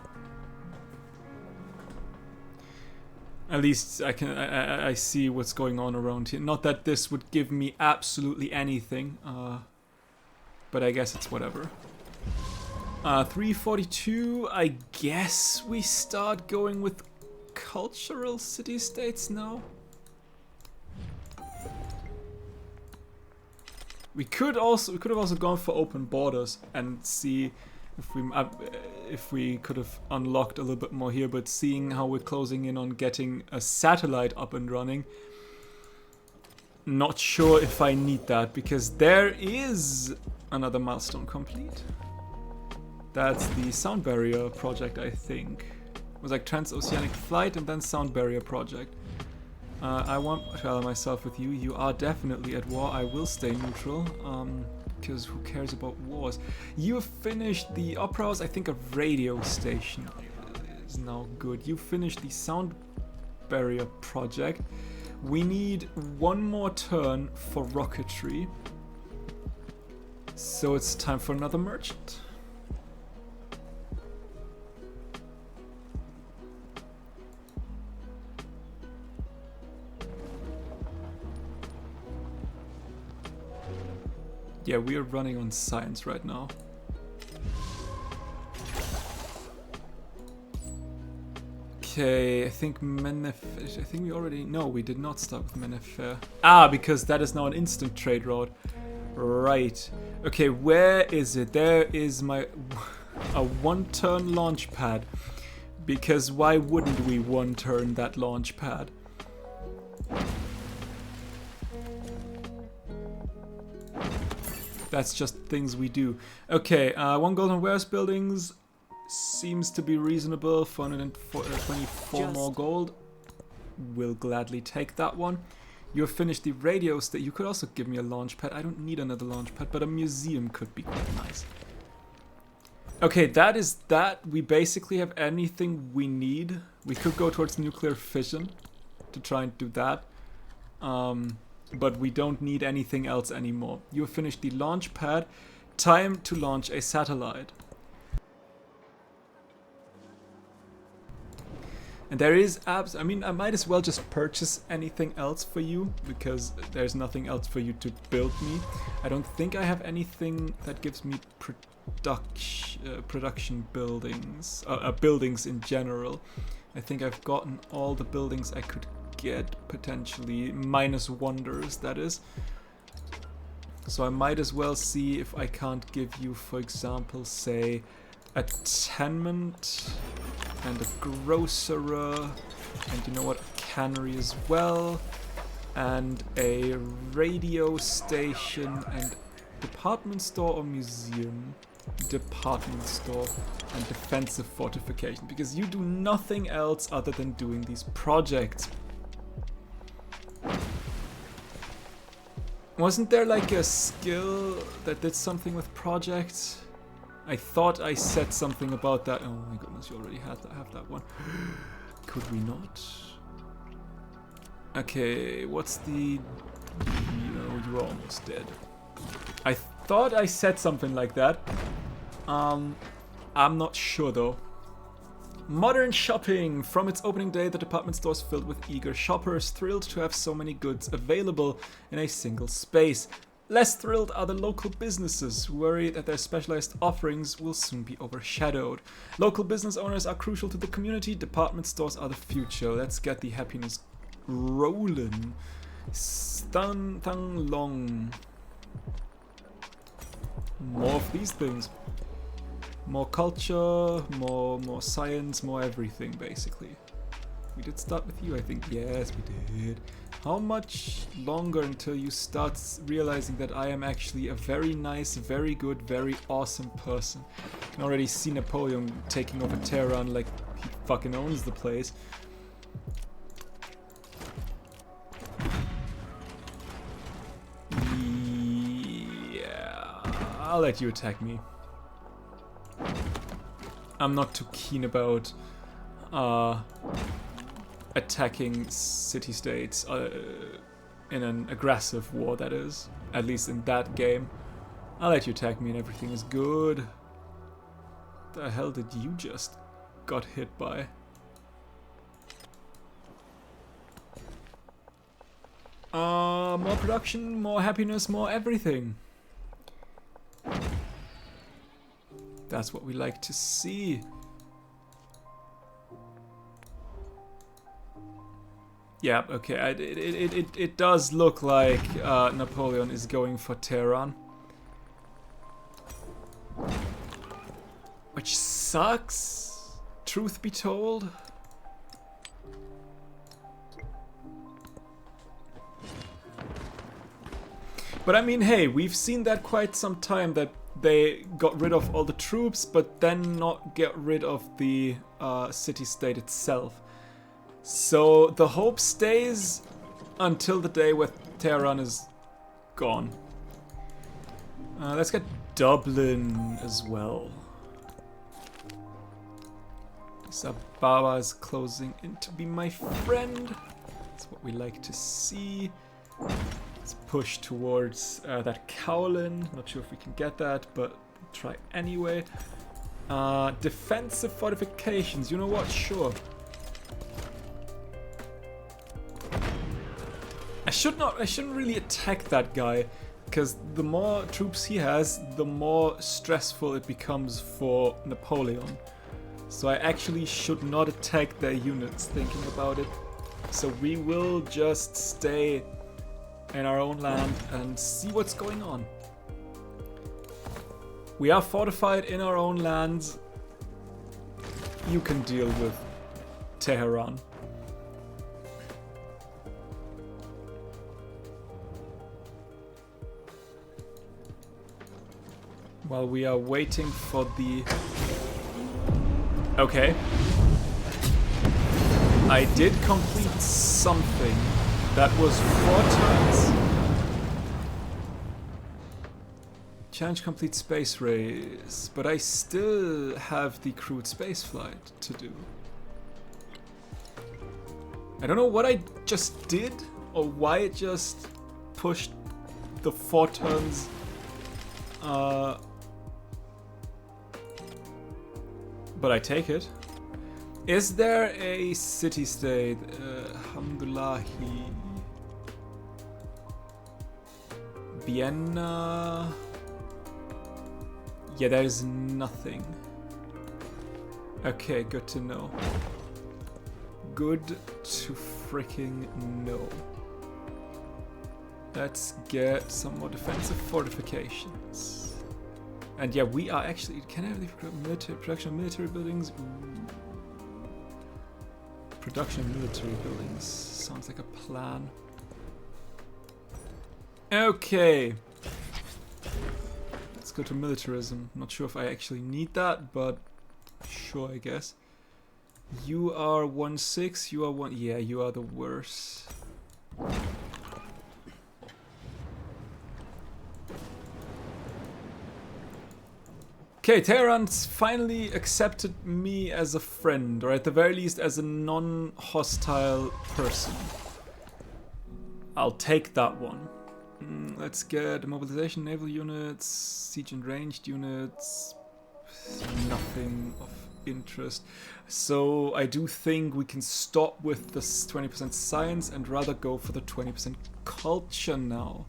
At least I see what's going on around here. Not that this would give me absolutely anything, but I guess it's whatever. 342, I guess we start going with cultural city-states now. We could have also gone for open borders and see if we could have unlocked a little bit more here, but seeing how we're closing in on getting a satellite up and running, not sure if I need that, because there is another milestone complete. That's the sound barrier project, I think. It was like transoceanic flight and then sound barrier project. I won't ally myself with you. You are definitely at war. I will stay neutral. Because who cares about wars? You have finished the opera house. I think a radio station is now good. You finished the sound barrier project. We need one more turn for rocketry. So it's time for another merchant. Yeah, we are running on science right now. Okay, I think we already... No, we did not start with Mennefer. Ah, because that is now an instant trade route. Right. Okay, where is it? There is my... a one-turn launch pad. Because why wouldn't we one-turn that launch pad? That's just things we do. Okay, one gold on warehouse buildings seems to be reasonable. 424 more gold. We'll gladly take that one. You have finished the radio station. You could also give me a launch pad. I don't need another launch pad, but a museum could be quite nice. Okay, that is that. We basically have anything we need. We could go towards nuclear fission to try and do that. But we don't need anything else anymore. You have finished the launch pad. Time to launch a satellite. And there is apps. I mean, I might as well just purchase anything else for you, because there's nothing else for you to build me. I don't think I have anything that gives me production buildings, buildings in general. I think I've gotten all the buildings I could get, potentially, minus wonders, that is. So I might as well see if I can't give you, for example, say, a tenement and a grocerer, and you know what, a cannery as well, and a radio station, and department store or museum? Department store and defensive fortification, because you do nothing else other than doing these projects. Wasn't there like a skill that did something with projects? I thought I said something about that. Oh my goodness, you already have that one. Could we not? Okay, what's the... No, you're almost dead. I thought I said something like that. I'm not sure though. Modern shopping. From its opening day, the department store is filled with eager shoppers, thrilled to have so many goods available in a single space. Less thrilled are the local businesses, who worry that their specialized offerings will soon be overshadowed. Local business owners are crucial to the community. Department stores are the future. Let's get the happiness rolling. Stan Thang Long. More of these things. More culture, more science, more everything, basically. We did start with you, I think. Yes, we did. How much longer until you start realizing that I am actually a very nice, very good, very awesome person? I can already see Napoleon taking over Tehran like he fucking owns the place. Yeah, I'll let you attack me. I'm not too keen about attacking city-states in an aggressive war, that is. At least in that game. I'll let you attack me and everything is good. What the hell did you just got hit by? More production, more happiness, more everything. That's what we like to see. Yeah, okay, it does look like Napoleon is going for Tehran. Which sucks, truth be told. But I mean, hey, we've seen that quite some time, that they got rid of all the troops, but then not get rid of the city-state itself. So the hope stays until the day where Tehran is gone. Let's get Dublin as well. Sababa is closing in to be my friend. That's what we like to see. Let's push towards that Cowlin. Not sure if we can get that, but we'll try anyway. Defensive fortifications. You know what? Sure. I shouldn't really attack that guy, because the more troops he has, the more stressful it becomes for Napoleon. So I actually should not attack their units, thinking about it. So we will just stay in our own land and see what's going on. We are fortified in our own lands. You can deal with Tehran. While we are waiting for the... Okay. I did complete something that was 4 turns. Challenge complete space race, but I still have the crewed space flight to do. I don't know what I just did or why it just pushed the 4 turns. But I take it. Is there a city-state? Alhamdulillahi. Vienna. Yeah, there is nothing. Okay, good to know. Good to freaking know. Let's get some more defensive fortifications. And yeah, we are actually... Can I have the military, production of military buildings? Ooh. Production of military buildings. Sounds like a plan. Okay. Let's go to militarism. Not sure if I actually need that, but sure, I guess. You are 1-6, you are 1... Yeah, you are the worst. Okay, Tehran's finally accepted me as a friend, or at the very least as a non-hostile person. I'll take that one. Let's get mobilization, naval units, siege and ranged units. Nothing of interest. So I do think we can stop with the 20% science and rather go for the 20% culture now.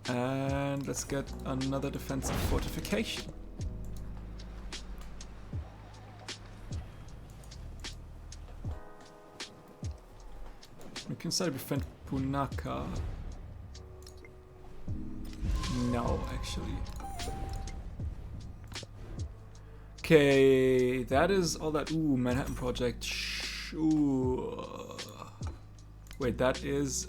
And let's get another defensive fortification. We can start to defend Punaka. No, actually. Okay, that is all that. Ooh, Manhattan Project. Ooh. Wait, that is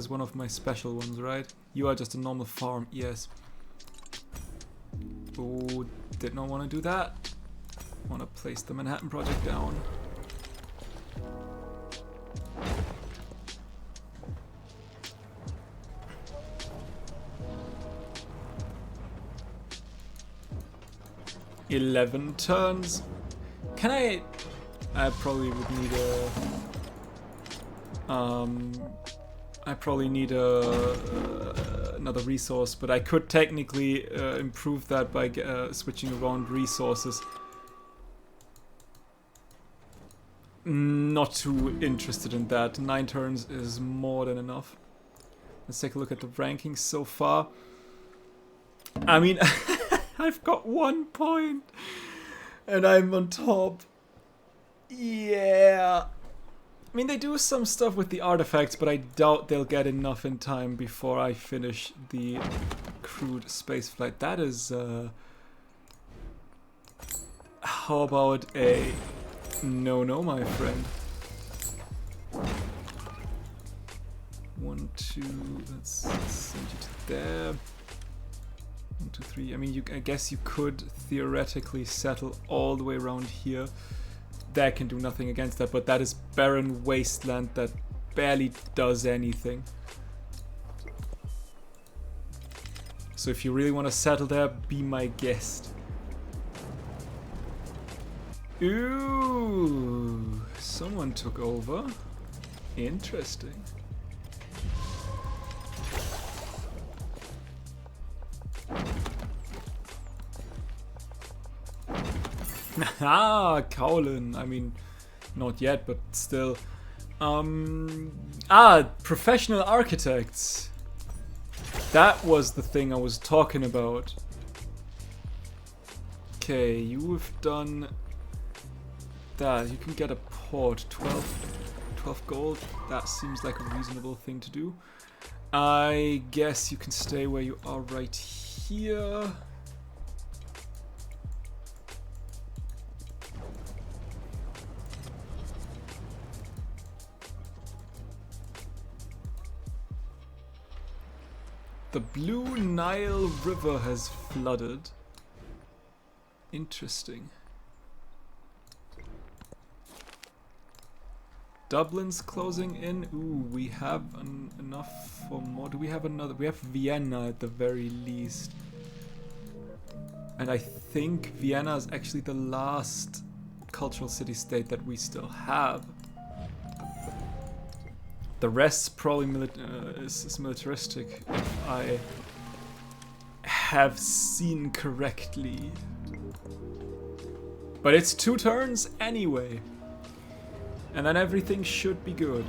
one of my special ones, right? You are just a normal farm, yes. Oh, did not want to do that. Want to place the Manhattan Project down. "11 turns. Can I probably would need another resource, but I could technically improve that by switching around resources. Not too interested in that. 9 turns is more than enough. Let's take a look at the rankings so far. I mean, I've got 1 point and I'm on top. Yeah. I mean, they do some stuff with the artifacts, but I doubt they'll get enough in time before I finish the crewed spaceflight. That is, how about a no, my friend? 1, 2, let's send you to there. 1, 2, 3. I mean, I guess you could theoretically settle all the way around here. That can do nothing against that, but that is barren wasteland that barely does anything. So if you really want to settle there, be my guest. Ooh, someone took over. Interesting. Ah, Kowlin. I mean, not yet, but still. Professional architects. That was the thing I was talking about. Okay, you've done that. You can get a port. 12 gold. That seems like a reasonable thing to do. I guess you can stay where you are right here. The Blue Nile River has flooded. Interesting. Dublin's closing in. Ooh, we have enough for more. Do we have another? We have Vienna at the very least. And I think Vienna is actually the last cultural city-state that we still have. The rest's probably is militaristic, if I have seen correctly. But it's 2 turns anyway. And then everything should be good.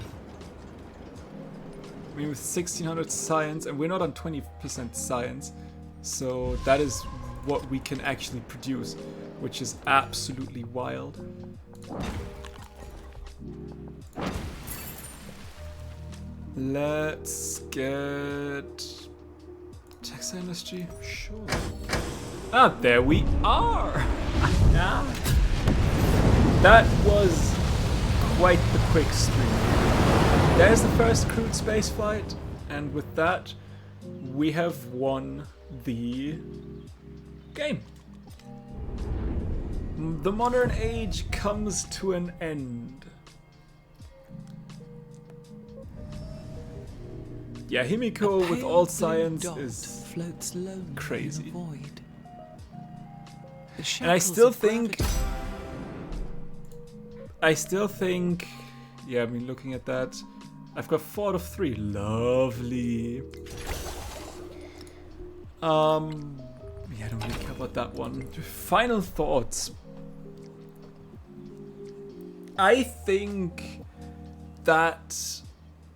I mean, with 1600 science, and we're not on 20% science, so that is what we can actually produce, which is absolutely wild. Let's get textile industry. Sure. Ah, there we are. Yeah. That was quite the quick stream. There's the first crewed spaceflight, and with that, we have won the game. The modern age comes to an end. Yeah, Himiko with all science is crazy. And I still think, yeah, I mean, looking at that, I've got 4 out of 3. Lovely. Yeah, I don't really care about that one. Final thoughts. I think that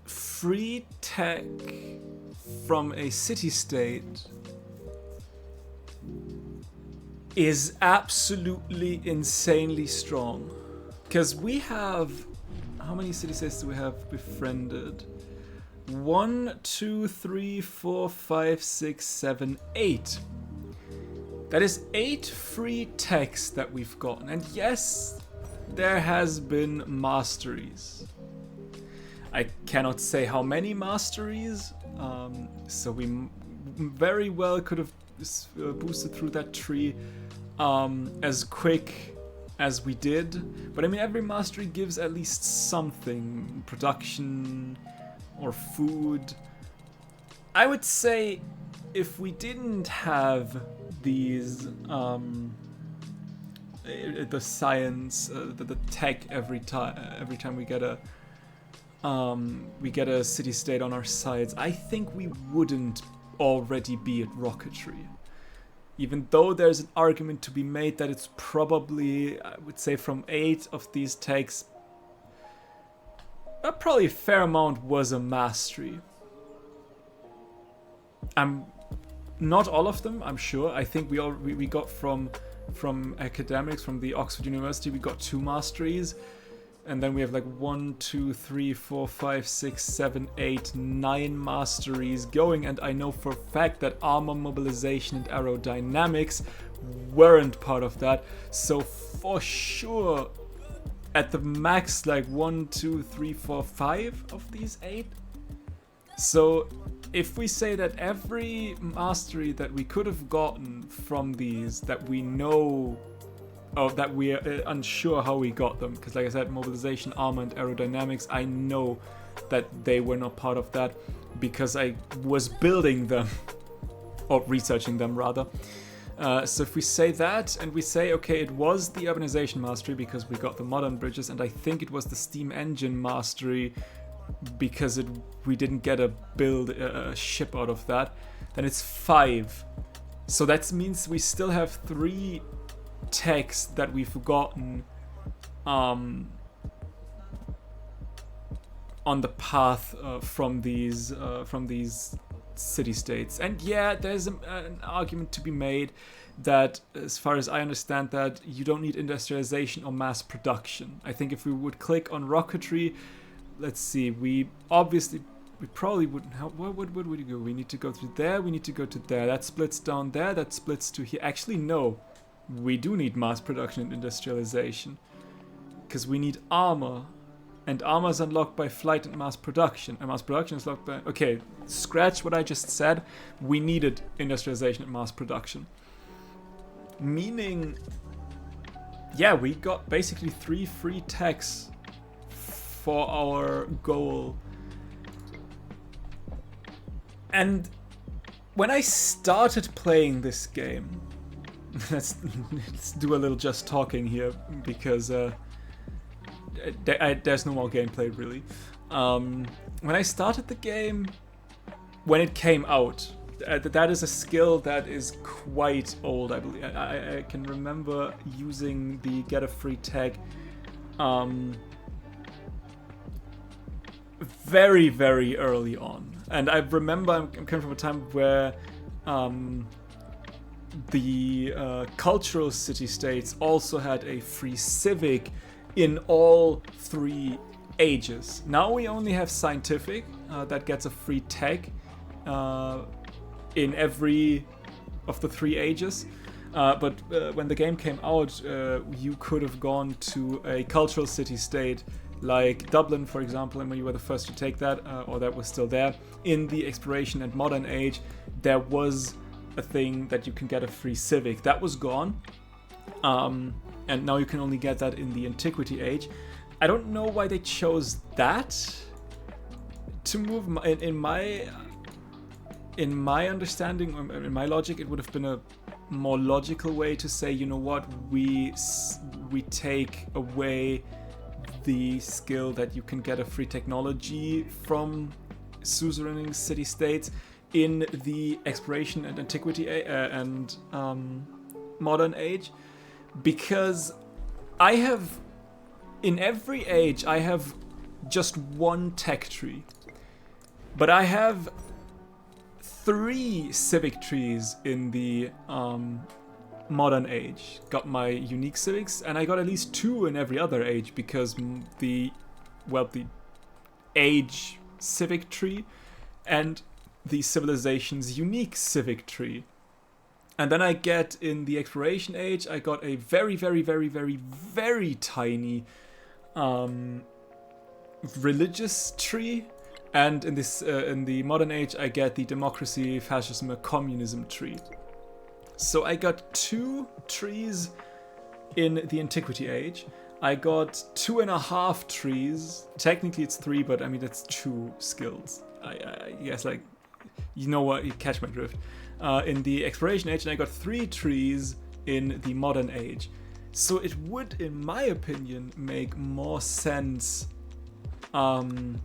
free tech from a city-state is absolutely insanely strong. Because we have... How many city-states do we have befriended? 1, 2, 3, 4, 5, 6, 7, 8. That is 8 free techs that we've gotten. And yes, there has been masteries. I cannot say how many masteries, so we very well could have boosted through that tree as quick as we did. But I mean, every mastery gives at least something, production or food. I would say if we didn't have these, the science, the tech every time we get a city-state on our sides, I think we wouldn't already be at rocketry. Even though there's an argument to be made that it's probably, I would say from 8 of these techs, probably a fair amount was a mastery. Not all of them, I'm sure. I think we got from academics, from the Oxford University, we got 2 masteries. And then we have like 1, 2, 3, 4, 5, 6, 7, 8, 9 masteries going. And I know for a fact that armor, mobilization, and aerodynamics weren't part of that. So for sure, at the max, like 1, 2, 3, 4, 5 of these 8. So if we say that every mastery that we could have gotten from these that we know, or that we are unsure how we got them, because like I said, mobilization, armor, and aerodynamics, I know that they were not part of that because I was building them, or researching them rather. So if we say that, and we say, okay, it was the urbanization mastery because we got the modern bridges, and I think it was the steam engine mastery because we didn't get a ship out of that, then it's 5. So that means we still have 3 techs that we've gotten on the path from these city-states. And yeah, there's an argument to be made that, as far as I understand that, you don't need industrialization or mass production. I think if we would click on rocketry, let's see, we probably wouldn't have, where would we go? We need to go through there, we need to go to there, that splits down there, that splits to here. Actually, no, we do need mass production and industrialization, because we need armor, and armor is unlocked by flight and mass production, and mass production is locked by, okay, scratch what I just said, we needed industrialization and mass production. Meaning, yeah, we got basically 3 free techs for our goal. And when I started playing this game, let's do a little just talking here, because there's no more gameplay really. When I started the game, when it came out, that is a skill that is quite old, I believe. I can remember using the get a free tag very, very early on. And I remember I'm coming from a time where the cultural city-states also had a free civic in all 3 ages. Now we only have scientific that gets a free tag in every of the 3 ages. But when the game came out, you could have gone to a cultural city-state like Dublin, for example, and when you were the first to take that, or that was still there. In the exploration and modern age, there was a thing that you can get a free civic. That was gone. And now you can only get that in the antiquity age. I don't know why they chose that to move. In my understanding, in my logic, it would have been a more logical way to say, you know what, we take away the skill that you can get a free technology from suzeraning city-states in the exploration and antiquity and modern age, because I have, in every age, I have just 1 tech tree, but I have 3 civic trees in the modern age. Got my unique civics, and I got at least 2 in every other age, because the age civic tree and the civilization's unique civic tree. And then I get, in the exploration age, I got a very, very, very, very, very tiny religious tree. And in the modern age, I get the democracy, fascism, and communism tree. So I got 2 trees in the antiquity age. I got 2.5 trees. Technically it's 3, but I mean that's 2 skills. I guess, like, you know what, you catch my drift. In the exploration age, and I got 3 trees in the modern age. So it would, in my opinion, make more sense to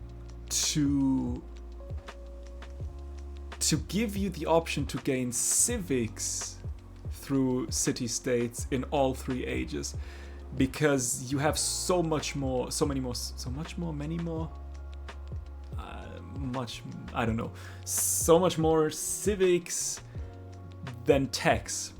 give you the option to gain civics through city-states in all 3 ages, because you have many more much, I don't know, so much more civics than techs.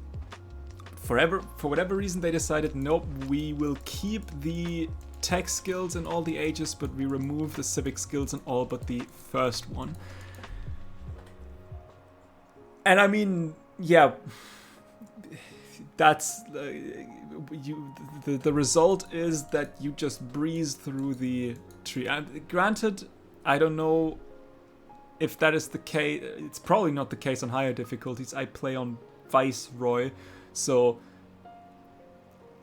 For whatever reason, they decided, nope, we will keep the tech skills in all the ages, but we remove the civic skills in all but the first one. And I mean, yeah, that's the result is that you just breeze through the tree. And granted, I don't know if that is the case. It's probably not the case on higher difficulties. I play on Viceroy, so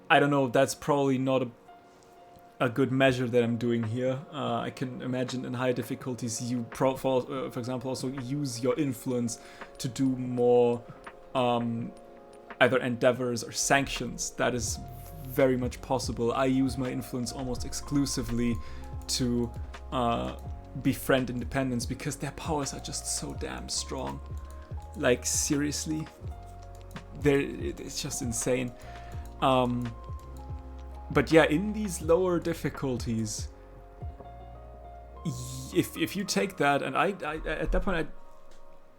I don't know. That's probably not a good measure that I'm doing here. I can imagine in higher difficulties you, for example, also use your influence to do more either endeavors or sanctions. That is very much possible. I use my influence almost exclusively to befriend independents because their powers are just so damn strong. Like, seriously, it's just insane. But yeah, in these lower difficulties, if you take that, and I at that point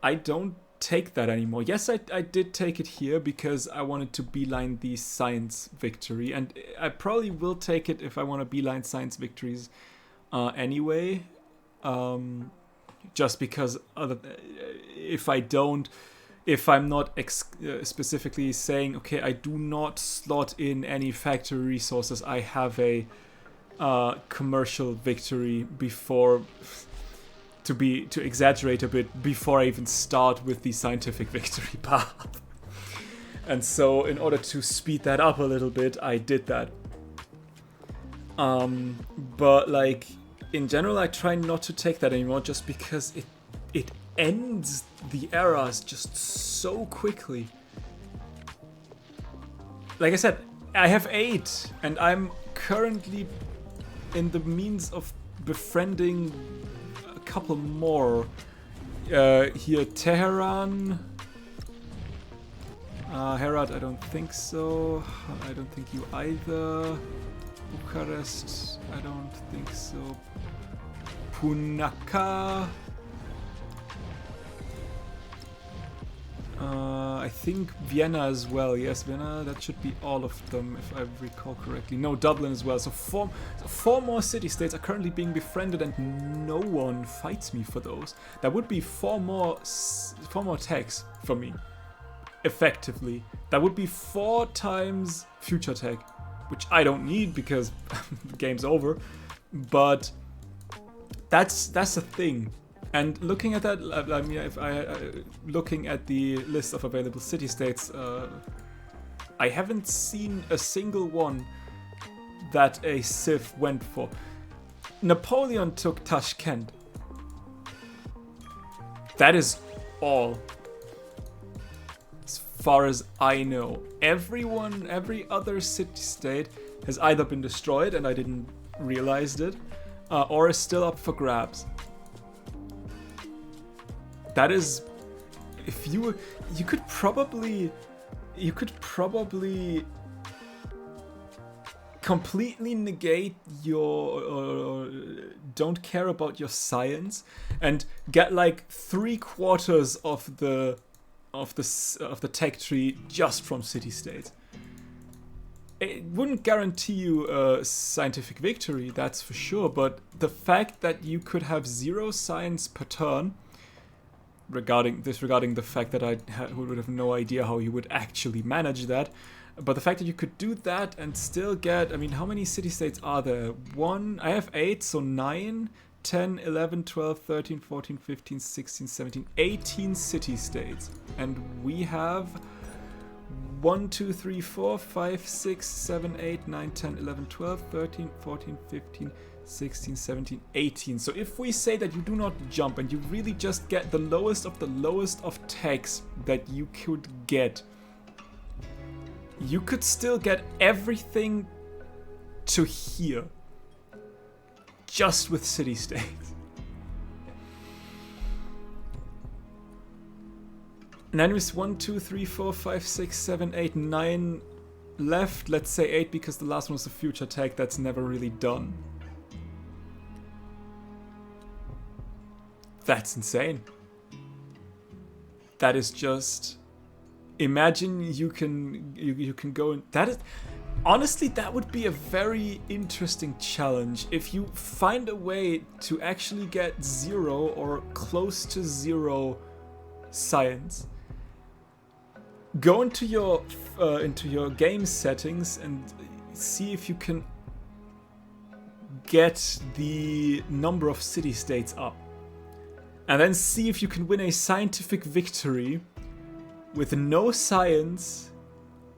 I don't take that anymore. Yes, I did take it here because I wanted to beeline the science victory, and I probably will take it if I want to beeline science victories anyway. Just because if I'm not specifically saying, okay, I do not slot in any factory resources, I have a commercial victory before, to exaggerate a bit, before I even start with the scientific victory path. And so in order to speed that up a little bit, I did that. But like, in general, I try not to take that anymore just because it ends the eras just so quickly. Like I said, I have 8, and I'm currently in the means of befriending a couple more. Here, Tehran. Herat, I don't think so. I don't think you either. Bucharest, I don't think so. Punaka. I think Vienna as well. Yes, Vienna, that should be all of them if I recall correctly. No, Dublin as well. So four more city-states are currently being befriended and no one fights me for those. That would be four more techs for me, effectively. That would be 4 times future tech, which I don't need because the game's over. But that's a thing. And looking at that, I mean, if looking at the list of available city-states, I haven't seen a single one that a Civ went for. Napoleon took Tashkent. That is all. As far as I know. Every other city-state has either been destroyed and I didn't realize it, or is still up for grabs. That is, if you could probably completely negate your or don't care about your science and get like 3/4 of the tech tree just from city-states. It wouldn't guarantee you a scientific victory, that's for sure, but the fact that you could have 0 science per turn, disregarding the fact that I would have no idea how you would actually manage that, but the fact that you could do that and still get, I mean, how many city-states are there? I have 8, so 9, 10, 11, 12, 13, 14, 15, 16, 17, 18 city-states. And we have 1, 2, 3, 4, 5, 6, 7, 8, 9, 10, 11, 12, 13, 14, 15, 16, 17, 18. So if we say that you do not jump and you really just get the lowest of techs that you could get, you could still get everything to here just with city-states. And then with 1, 2, 3, 4, 5, 6, 7, 8, 9 left. Let's say 8 because the last one was a future tech that's never really done. That's insane. That is just... Imagine you can go and... That is... Honestly, that would be a very interesting challenge if you find a way to actually get 0 or close to 0 science. Go into your game settings and see if you can get the number of city-states up. And then see if you can win a scientific victory with no science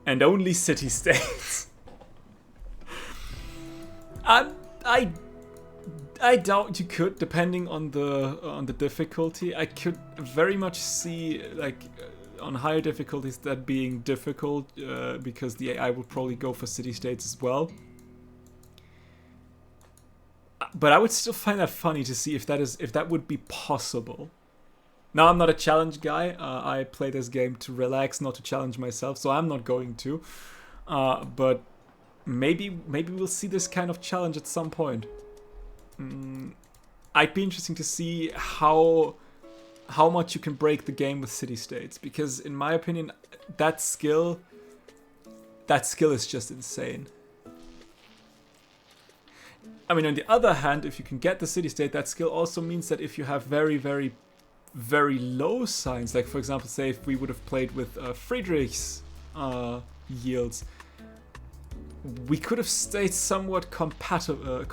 and only city-states. I doubt you could, depending on the difficulty. I could very much see, like, on higher difficulties that being difficult, because the AI will probably go for city-states as well. But I would still find that funny to see if that would be possible. Now, I'm not a challenge guy. I play this game to relax, not to challenge myself, so I'm not going to. But maybe we'll see this kind of challenge at some point. I'd be interesting to see how much you can break the game with city-states, because in my opinion, that skill is just insane. I mean, on the other hand, if you can get the city-state, that skill also means that if you have very, very, very low science, like for example, say if we would have played with Friedrich's yields, we could have stayed somewhat competitive.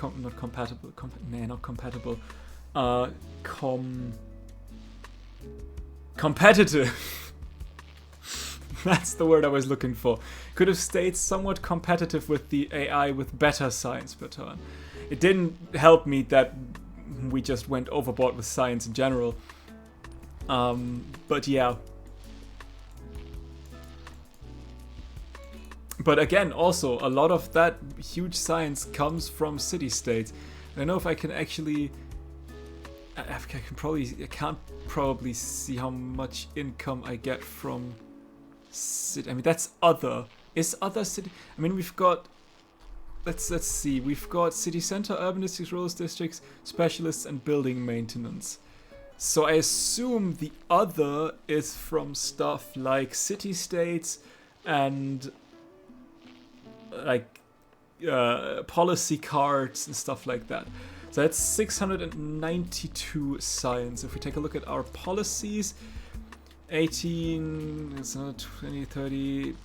That's the word I was looking for. Could have stayed somewhat competitive with the AI with better science per turn. It didn't help me that we just went overboard with science in general. But yeah. But again, also, a lot of that huge science comes from city-states. I don't know if I can actually... I can't probably see how much income I get from city. I mean, that's other. Is other city... I mean, we've got... Let's see. We've got city center, urban districts, rural districts, specialists, and building maintenance. So I assume the other is from stuff like city-states and like policy cards and stuff like that. So that's 692 science. If we take a look at our policies, 18, it's not 20, 30,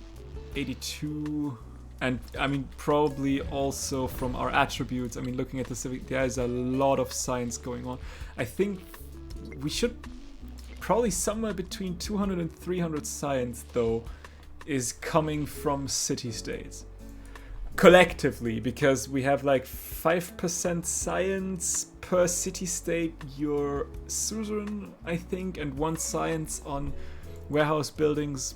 82, and I mean probably also from our attributes. I mean, looking at the civic, there's a lot of science going on. I think we should probably somewhere between 200 and 300 science though is coming from city-states. Collectively, because we have like 5% science per city-state, your suzerain, I think, and 1 science on warehouse buildings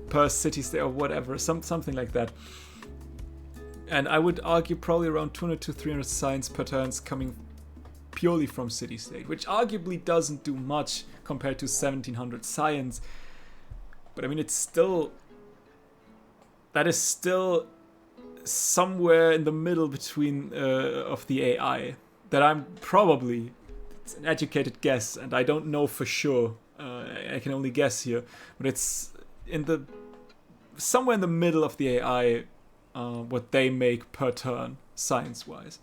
per city-state or whatever, something like that. And I would argue probably around 200 to 300 science per turn is coming purely from city-state, which arguably doesn't do much compared to 1700 science. But I mean, it's still... That is still somewhere in the middle between of the AI that I'm probably, it's an educated guess and I don't know for sure, I can only guess here, but it's in the somewhere in the middle of the AI what they make per turn science wise.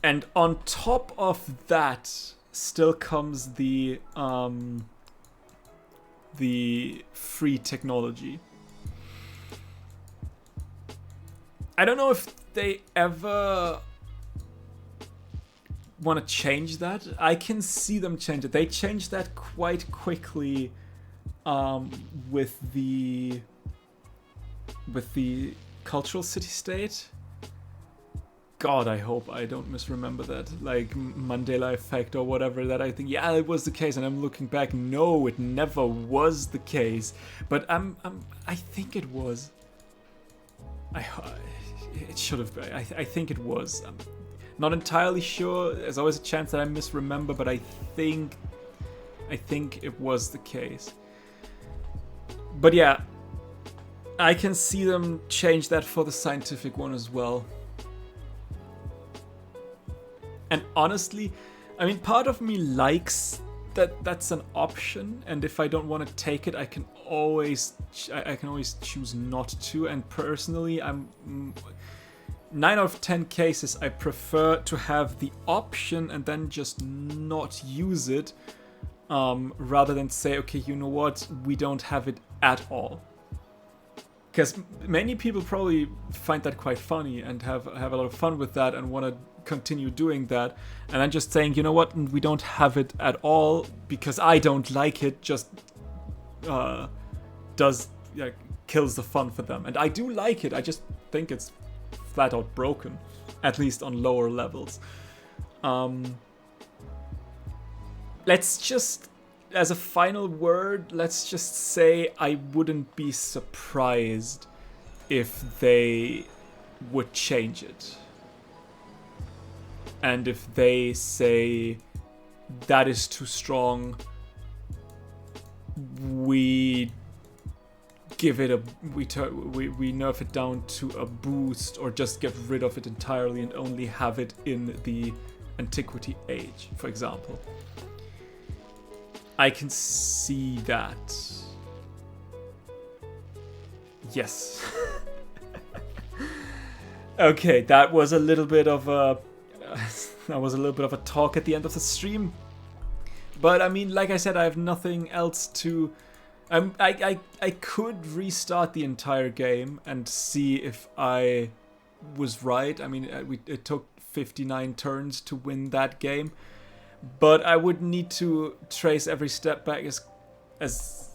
And on top of that still comes the free technology. I don't know if they ever want to change that. I can see them change it. They changed that quite quickly with the cultural city-state. God, I hope I don't misremember that. Like Mandela effect or whatever that I think, yeah, it was the case. And I'm looking back, no, it never was the case. But I think it was. It should have been. I think it was. I'm not entirely sure. There's always a chance that I misremember, but I think it was the case. But yeah, I can see them change that for the scientific one as well. And honestly, I mean, part of me likes that that's an option, and if I don't want to take it, I can always choose not to. And personally, 9 out of 10 cases, I prefer to have the option and then just not use it, rather than say, okay, you know what, we don't have it at all. Because many people probably find that quite funny and have a lot of fun with that and want to continue doing that. And I'm just saying, you know what, we don't have it at all because I don't like it, just kills the fun for them. And I do like it, I just think it's flat out broken, at least on lower levels. Let's just, as a final word, let's just say I wouldn't be surprised if they would change it. And if they say that is too strong, we give it we nerf it down to a boost, or just get rid of it entirely and only have it in the Antiquity Age, for example. I can see that. Yes. Okay, that was a little bit of a talk at the end of the stream. But I mean, like I said, I have nothing else to. I could restart the entire game and see if I was right. I mean, it took 59 turns to win that game, but I would need to trace every step back as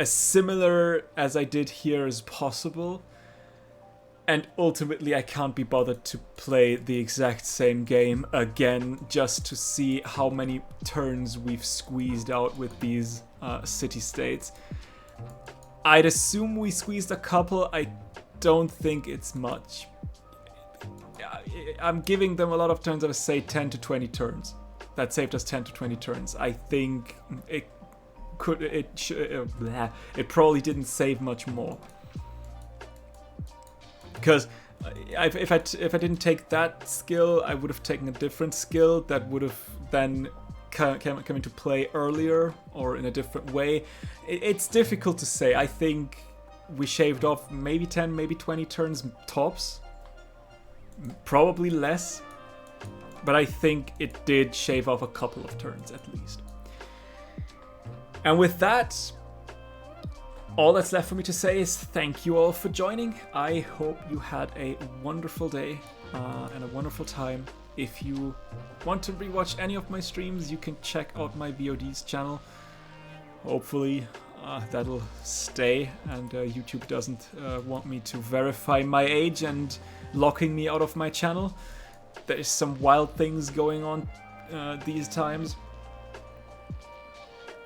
similar as I did here as possible. And ultimately, I can't be bothered to play the exact same game again just to see how many turns we've squeezed out with these city-states. I'd assume we squeezed a couple. I don't think it's much. I'm giving them a lot of turns. I would say 10 to 20 turns. That saved us 10 to 20 turns. I think it probably didn't save much more. Because if I didn't take that skill, I would have taken a different skill that would have then come into play earlier or in a different way. It's difficult to say. I think we shaved off maybe 10, maybe 20 turns tops. Probably less. But I think it did shave off a couple of turns at least. And with that, all that's left for me to say is thank you all for joining. I hope you had a wonderful day and a wonderful time. If you want to rewatch any of my streams, you can check out my VOD's channel. Hopefully that'll stay and YouTube doesn't want me to verify my age and locking me out of my channel. There's some wild things going on these times.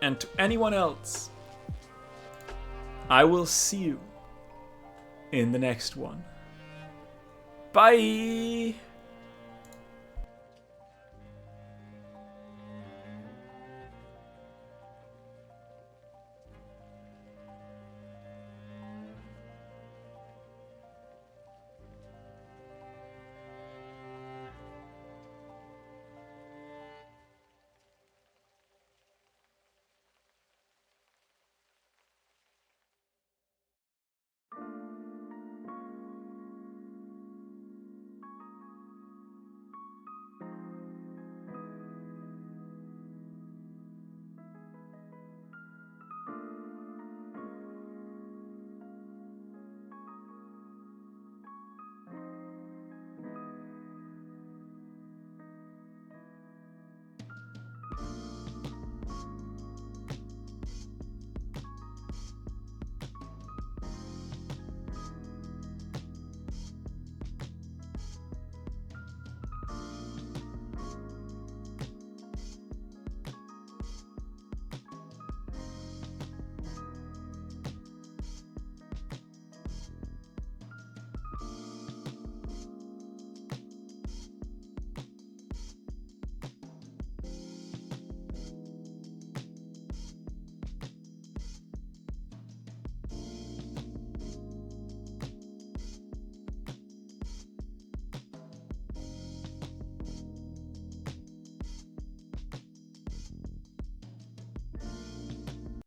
And to anyone else, I will see you in the next one. Bye!